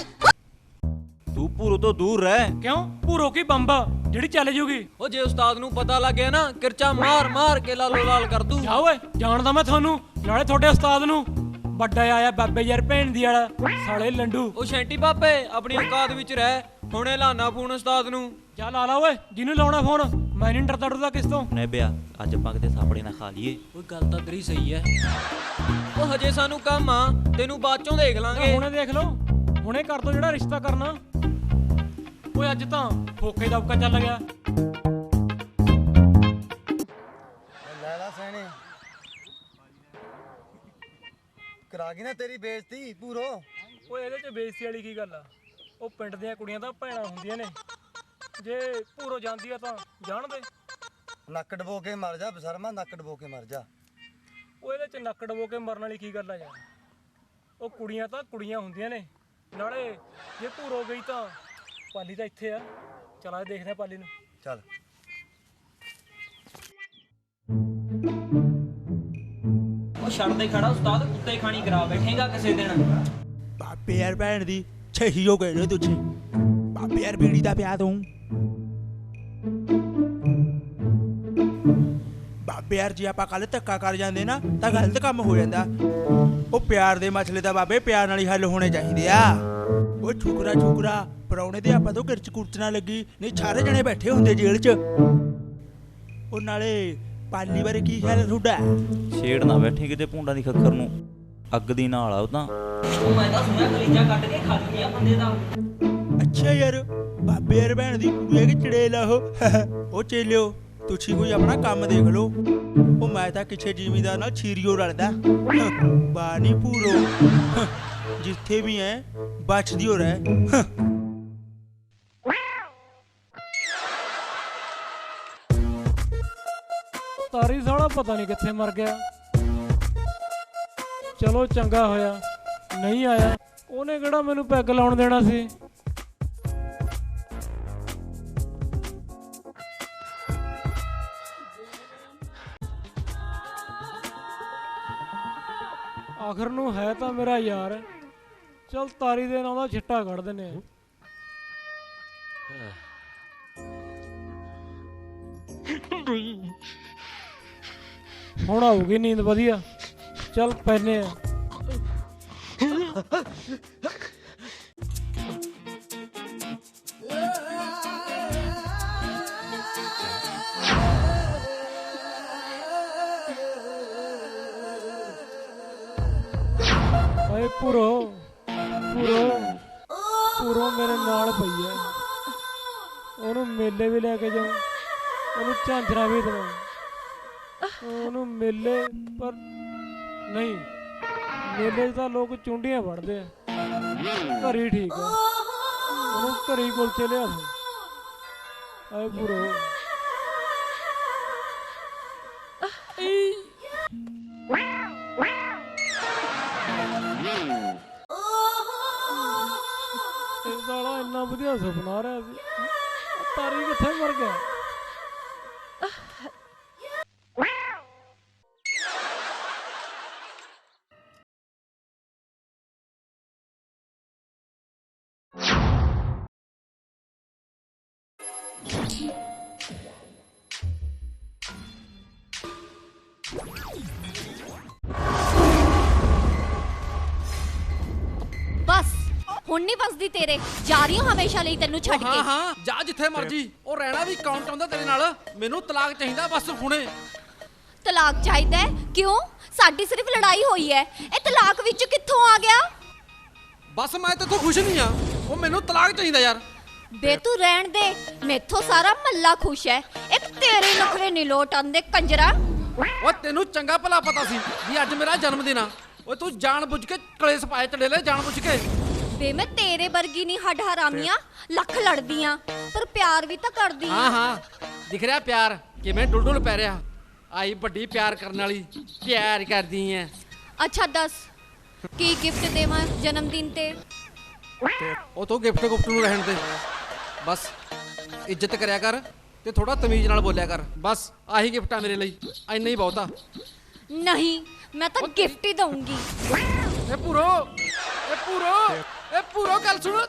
ਤੂੰ ਭੂਰੋ ਤੋਂ ਦੂਰ ਰਹਿ। ਕਿਉਂ? ਭੂਰੋ ਕੀ ਬੰਬਾ ਜਿਹੜੀ ਚੱਲ ਜੂਗੀ। ਉਹ ਜੇ ਉਸਤਾਦ ਨੂੰ ਪਤਾ ਲੱਗ ਗਿਆ ਨਾ, ਕਿਰਚਾ ਮਾਰ ਮਾਰ ਕੇ ਲਾਲੋ ਲਾਲ ਕਰ ਦੂ। ਜਾ ਓਏ, ਜਾਣਦਾ ਮੈਂ ਤੁਹਾਨੂੰ, ਨਾਲੇ ਤੁਹਾਡੇ ਉਸਤਾਦ ਨੂੰ। ਵੱਡਾ ਆਇਆ ਬਾਬੇ ਯਾਰ ਭੈਣ ਦੀ ਵਾਲਾ ਸਾਲੇ ਲੰਡੂ। ਉਹ ਸ਼ੈਂਟੀ ਬਾਪੇ ਆਪਣੀ ਔਕਾਤ ਵਿੱਚ ਰਹਿ, ਹੁਣੇ ਲਾਣਾ ਫੋਨ ਉਸਤਾਦ ਨੂੰ। ਜਾ ਲਾ ਲਾ ਓਏ, ਜਿਹਨੂੰ ਲਾਉਣਾ ਫੋਨ। ਮੈਂ ਨਹੀਂ ਡਰਦਾ ਡਰਦਾ ਕਿਸ ਤੋਂ। ਨੇਬਿਆ ਅੱਜ ਆਪਾਂ ਕਿਤੇ ਸਾਪੜੇ ਨਾ ਖਾ ਲਈਏ। ਓਏ ਗੱਲ ਤਾਂ ਤੇਰੀ ਸਹੀ ਐ। ਉਹ ਹਜੇ ਸਾਨੂੰ ਕੰਮ ਆ, ਤੈਨੂੰ ਬਾਅਦ ਚੋਂ ਦੇਖ ਲਾਂਗੇ। ਹੁਣੇ ਦੇਖ ਲਓ, ਹੁਣੇ ਕਰ ਦੋ ਜਿਹੜਾ ਰਿਸ਼ਤਾ ਕਰਨਾ। ਓਏ ਅੱਜ ਤਾਂ ਫੋਕੇ ਦਬਕਾ ਚੱਲ ਗਿਆ। ਲੈ ਲਾ ਸੈਣੇ, ਕਰਾ ਗਈ ਨਾ ਤੇਰੀ ਬੇਇੱਜ਼ਤੀ ਪੂਰੋ। ਓਏ ਇਹਦੇ ਚ ਬੇਇੱਜ਼ਤੀ ਵਾਲੀ ਕੀ ਗੱਲ ਆ? ਉਹ ਪਿੰਡ ਦੀਆਂ ਕੁੜੀਆਂ ਤਾਂ ਭੈਣਾਂ ਹੁੰਦੀਆਂ ਨੇ, ਜੇ ਭੂਰੋ ਜਾਂਦੀ ਆ ਤਾਂ ਜਾਣ ਦੇ। ਨੱਕ ਡਬੋ ਕੇ ਮਰ ਜਾ ਬਸਰਮਾ, ਨੱਕ ਡਬੋ ਕੇ ਮਰ ਜਾ। ਉਹ ਇਹਦੇ ਚ ਨੱਕ ਡਬੋ ਕੇ ਮਰਨ ਵਾਲੀ ਕੀ ਗੱਲ ਆ ਯਾਰ। ਉਹ ਕੁੜੀਆਂ ਤਾਂ ਕੁੜੀਆਂ ਹੁੰਦੀਆਂ ਨੇ, ਨਾਲੇ ਜੇ ਭੂਰੋ ਗਈ ਤਾਂ ਪਾਲੀ ਤਾਂ ਇੱਥੇ ਆ। ਚਲ ਅੱਜ ਦੇਖਦੇ ਆ ਪਾਲੀ ਨੂੰ। ਚੱਲ ਉਹ ਛੱਡ ਦੇ ਖੜਾ ਉਸਤਾਦ, ਕੁੱਤੇ ਖਾਣੀ ਕਰਾ ਬੈਠੇਗਾ ਕਿਸੇ ਦਿਨ। ਬਾਬੇ ਯਾਰ ਭੈਣ ਦੀ ਛਹੀ ਹੋ ਗਏ ਨੇ ਤੁਝੇ। ਬਾਬੇ ਯਾਰ ਬੀੜੀ ਦਾ ਪਿਆ ਤੂੰ। ਬਾਬੇ ਯਾਰ ਜੇ ਆਪਾਂ ਕੱਲ ਧੱਕਾ ਕਰ ਜਾਂਦੇ ਨਾ ਤਾਂ ਗਲਤ ਕੰਮ ਹੋ ਜਾਂਦਾ। ਉਹ ਪਿਆਰ ਦੇ ਮਸਲੇ ਦਾ ਬਾਬੇ ਪਿਆਰ ਨਾਲ ਹੀ ਹੱਲ ਹੋਣੇ ਚਾਹੀਦੇ ਆ। ਉਹ ਛੁਕਰਾ ਪਰੌਣੇ ਦੇ ਆਪਾਂ ਤੋਂ ਕਿਰਚ ਕੁਰਚ ਨਾ ਲੱਗੀ, ਨਹੀਂ ਸਾਰੇ ਜਣੇ ਬੈਠੇ ਹੁੰਦੇ ਜੇਲ੍ਹ 'ਚ। ਉਹ ਨਾਲੇ ਪਾਲੀ ਬਾਰੇ ਕੀ ਖਿਆਲ ਹੈ ਤੁਹਾਡਾ? ਛੇੜ ਨਾ ਬੈਠੀ ਕਿਤੇ ਭੂੰਡਾਂ ਦੀ ਖੱਖਰ ਨੂੰ, ਅੱਗ ਦੀ ਨਾਲ ਆ ਉਹ ਤਾਂ। ਉਹ ਮੈਂ ਤਾਂ ਸੁਣਿਆ ਕਲੀਜਾ ਕੱਢ ਕੇ ਖਾ ਲਿਆ ਬੰਦੇ ਦਾ। ਅੱਛਾ ਯਾਰ, ਬਾਬੇ ਯਾਰ ਭੈਣ ਦੀ ਕੁੜੀ ਹੈ ਕਿ ਚੜੇਲ ਆ ਉਹ। ਚੇਲਿਓ ਤੁਸੀਂ ਕੋਈ ਆਪਣਾ ਕੰਮ ਦੇਖ ਲਓ। ਉਹ ਮੈਂ ਤਾਂ ਕਿਸੇ ਜ਼ਿਮੀਂਦਾਰ ਨਾਲ ਛੀਰੀਓ ਰਲਦਾ। ਬਾਣੀ ਪੂਰੋ ਜਿੱਥੇ ਵੀ ਐ ਬਚਦੀ ਹੋ ਰਹਿ। ਤਾਰੀ ਸਾਲਾ ਪਤਾ ਨਹੀਂ ਕਿੱਥੇ ਮਰ ਗਿਆ। ਚਲੋ ਚੰਗਾ ਹੋਇਆ ਨਹੀਂ ਆਇਆ, ਉਹਨੇ ਕਿਹੜਾ ਮੈਨੂੰ ਪੈਗ ਲਾਉਣ ਦੇਣਾ ਸੀ। ਆਖਰ ਨੂੰ ਹੈ ਤਾਂ ਮੇਰਾ ਯਾਰ। ਚਲ ਤਾਰੀ ਦੇ ਨਾਂ ਦਾ ਛਿੱਟਾ ਕੱਢ ਦਿੰਨੇ ਆ। ਹੁਣ ਆਊਗੀ ਨੀਂਦ ਵਧੀਆ। ਚੱਲ ਪੈਨੇ ਆ। ਓਏ ਪੂਰੋ ਮੇਰੇ ਨਾਲ ਪਈ ਐ। ਉਹਨੂੰ ਮੇਲੇ ਵੀ ਲੈ ਕੇ ਜਾਉਂ, ਉਹਨੂੰ ਝਾਂਜਰਾਂ ਵੀ ਦਵਾਂ, ਉਹਨੂੰ ਮੇਲੇ। ਪਰ ਨਹੀਂ, ਮੇਲੇ 'ਚ ਤਾਂ ਲੋਕ ਚੁੰਡੀਆਂ ਵੜਦੇ ਆ। ਘਰ ਹੀ ਠੀਕ ਆ, ਉਹਨੂੰ ਘਰੀ ਕੁਲਚੇ ਲਿਆ ਦੇ। ਆਏ ਪੂਰੋ ਇਹ ਸਾਲਾ ਇੰਨਾ ਵਧੀਆ ਸੁਪਨਾ ਰਿਹਾ ਸੀ, ਤਾਰੀ ਕਿੱਥੇ ਮਰ ਗਿਆ। ਬਸ ਹੁਣ ਨਹੀਂ ਬਸਦੀ ਤੇਰੇ, ਜਾ ਰਹੀ ਹਾਂ ਹਮੇਸ਼ਾ ਲਈ ਤੈਨੂੰ ਛੱਡ ਕੇ। ਹਾਂ ਜਾ ਜਿੱਥੇ ਮਰਜੀ। ਉਹ ਰਹਿਣਾ ਵੀ ਕੌਣ ਚਾਹੁੰਦਾ ਤੇਰੇ ਨਾਲ। ਮੈਨੂੰ ਤਲਾਕ ਚਾਹੀਦਾ ਬਸ ਹੁਣੇ। ਤਲਾਕ ਚਾਹੀਦਾ ਹੈ? ਕਿਉਂ? ਸਾਡੀ ਸਿਰਫ ਲੜਾਈ ਹੋਈ ਹੈ, ਇਹ ਤਲਾਕ ਵਿੱਚ ਕਿੱਥੋਂ ਆ ਗਿਆ? ਬਸ ਮੈਂ ਤੇਥੋਂ ਖੁਸ਼ ਨਹੀਂ ਆ। ਉਹ ਮੈਨੂੰ ਤਲਾਕ ਚਾਹੀਦਾ ਯਾਰ। ਬੇ ਤੂੰ ਰਹਿਣ ਦੇ, ਮੈਥੋਂ ਸਾਰਾ ਮੱਲਾ ਖੁਸ਼ ਹੈ। ਇੱਕ ਤੇਰੇ ਨਖਰੇ ਨਹੀਂ ਲੋਟ ਆਂਦੇ ਕੰਜਰਾ। ਓਏ ਤੈਨੂੰ ਚੰਗਾ ਭਲਾ ਪਤਾ ਸੀ ਵੀ ਅੱਜ ਮੇਰਾ ਜਨਮ ਦਿਨ ਆ। ਓਏ ਤੂੰ ਜਾਣ ਬੁੱਝ ਕੇ ਕਲੇਸ਼ ਪਾਏ ਚੜੇਲੇ, ਜਾਣ ਬੁੱਝ ਕੇ। ਬੇ ਮੈਂ ਤੇਰੇ ਵਰਗੀ ਨਹੀਂ ਹੱਡ ਹਰਾਮੀਆਂ ਲੱਖ ਲੜਦੀਆਂ, ਪਰ ਪਿਆਰ ਵੀ ਤਾਂ ਕਰਦੀ ਆ। ਹਾਂ ਦਿਖ ਰਿਹਾ ਪਿਆਰ ਕਿਵੇਂ ਡੁੱਲ ਪੈ ਰਿਹਾ। ਆਈ ਵੱਡੀ ਪਿਆਰ ਕਰਨ ਵਾਲੀ, ਪਿਆਰ ਕਰਦੀ ਐ। ਅੱਛਾ ਦੱਸ ਕੀ ਗਿਫਟ ਦੇਵਾਂ ਜਨਮ ਦਿਨ ਤੇ? ਉਹ ਤੋਂ ਗਿਫਟ ਨੂੰ ਰਹਿਣ ਦੇ। ਬਸ ਇੱਜ਼ਤ ਕਰਿਆ ਕਰ ਤੇ ਥੋੜਾ ਤਮੀਜ਼ ਨਾਲ ਬੋਲਿਆ ਕਰ। ਬਸ ਆਹੀ ਗਿਫਟ ਆ ਮੇਰੇ ਲਈ, ਇੰਨਾ ਹੀ ਬਹੁਤ ਆ। ਨਹੀਂ ਮੈਂ ਤਾਂ ਗਿਫਟ ਹੀ ਦਊਂਗੀ। ਇਹ ਪੂਰੋ ਗੱਲ ਸੁਣ।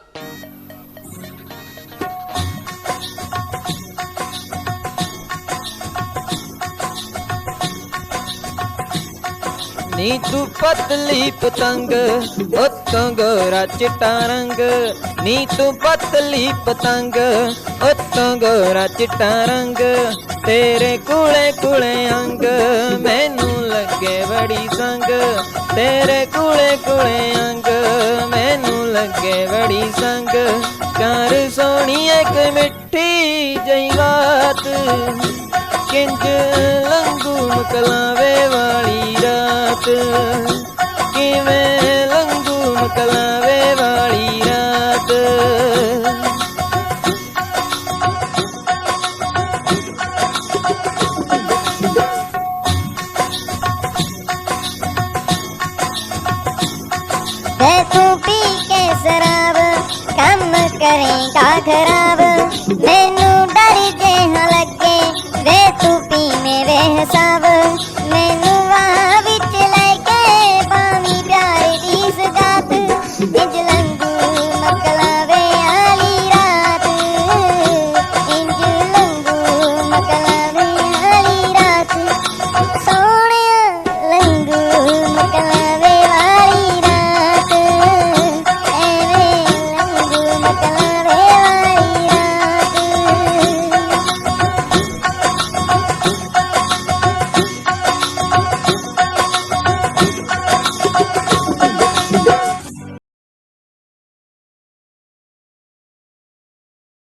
ਨੀ ਤੂੰ ਪਤਲੀ ਪਤੰਗ ਉੱਤੋਂ ਗੋਰਾ ਚਿੱਟਾ ਰੰਗ, ਨੀ ਤੂੰ ਪਤਲੀ ਪਤੰਗ ਉੱਤੋਂ ਗੋਰਾ ਚਿੱਟਾ ਰੰਗ, ਤੇਰੇ ਕੁਲੇ ਕੁਲੇ ਅੰਗ ਮੈਨੂੰ ਲੱਗੇ ਬੜੀ ਸੰਗ, ਤੇਰੇ ਕੁਲੇ ਕੁਲੇ ਅੰਗ ਮੈਨੂੰ ਲੱਗੇ ਬੜੀ ਸੰਗ, ਕਰ ਸੋਹਣੀ ਇੱਕ ਮਿੱਠੀ ਜਿਹੀ ਬਾਤ, ਕਿੰਜ ਲੰਘੂ ਮਕਲਾਵੇ ਵਾਲੀ ਰਾਤ, ਕਿਵੇਂ ਲੰਘੂ ਮਕਲਾਵੇ ਵਾਲੀ ਰਾਤ। करेगा खराब मैनू डर जे लगे वे तू पीने वे हिसाब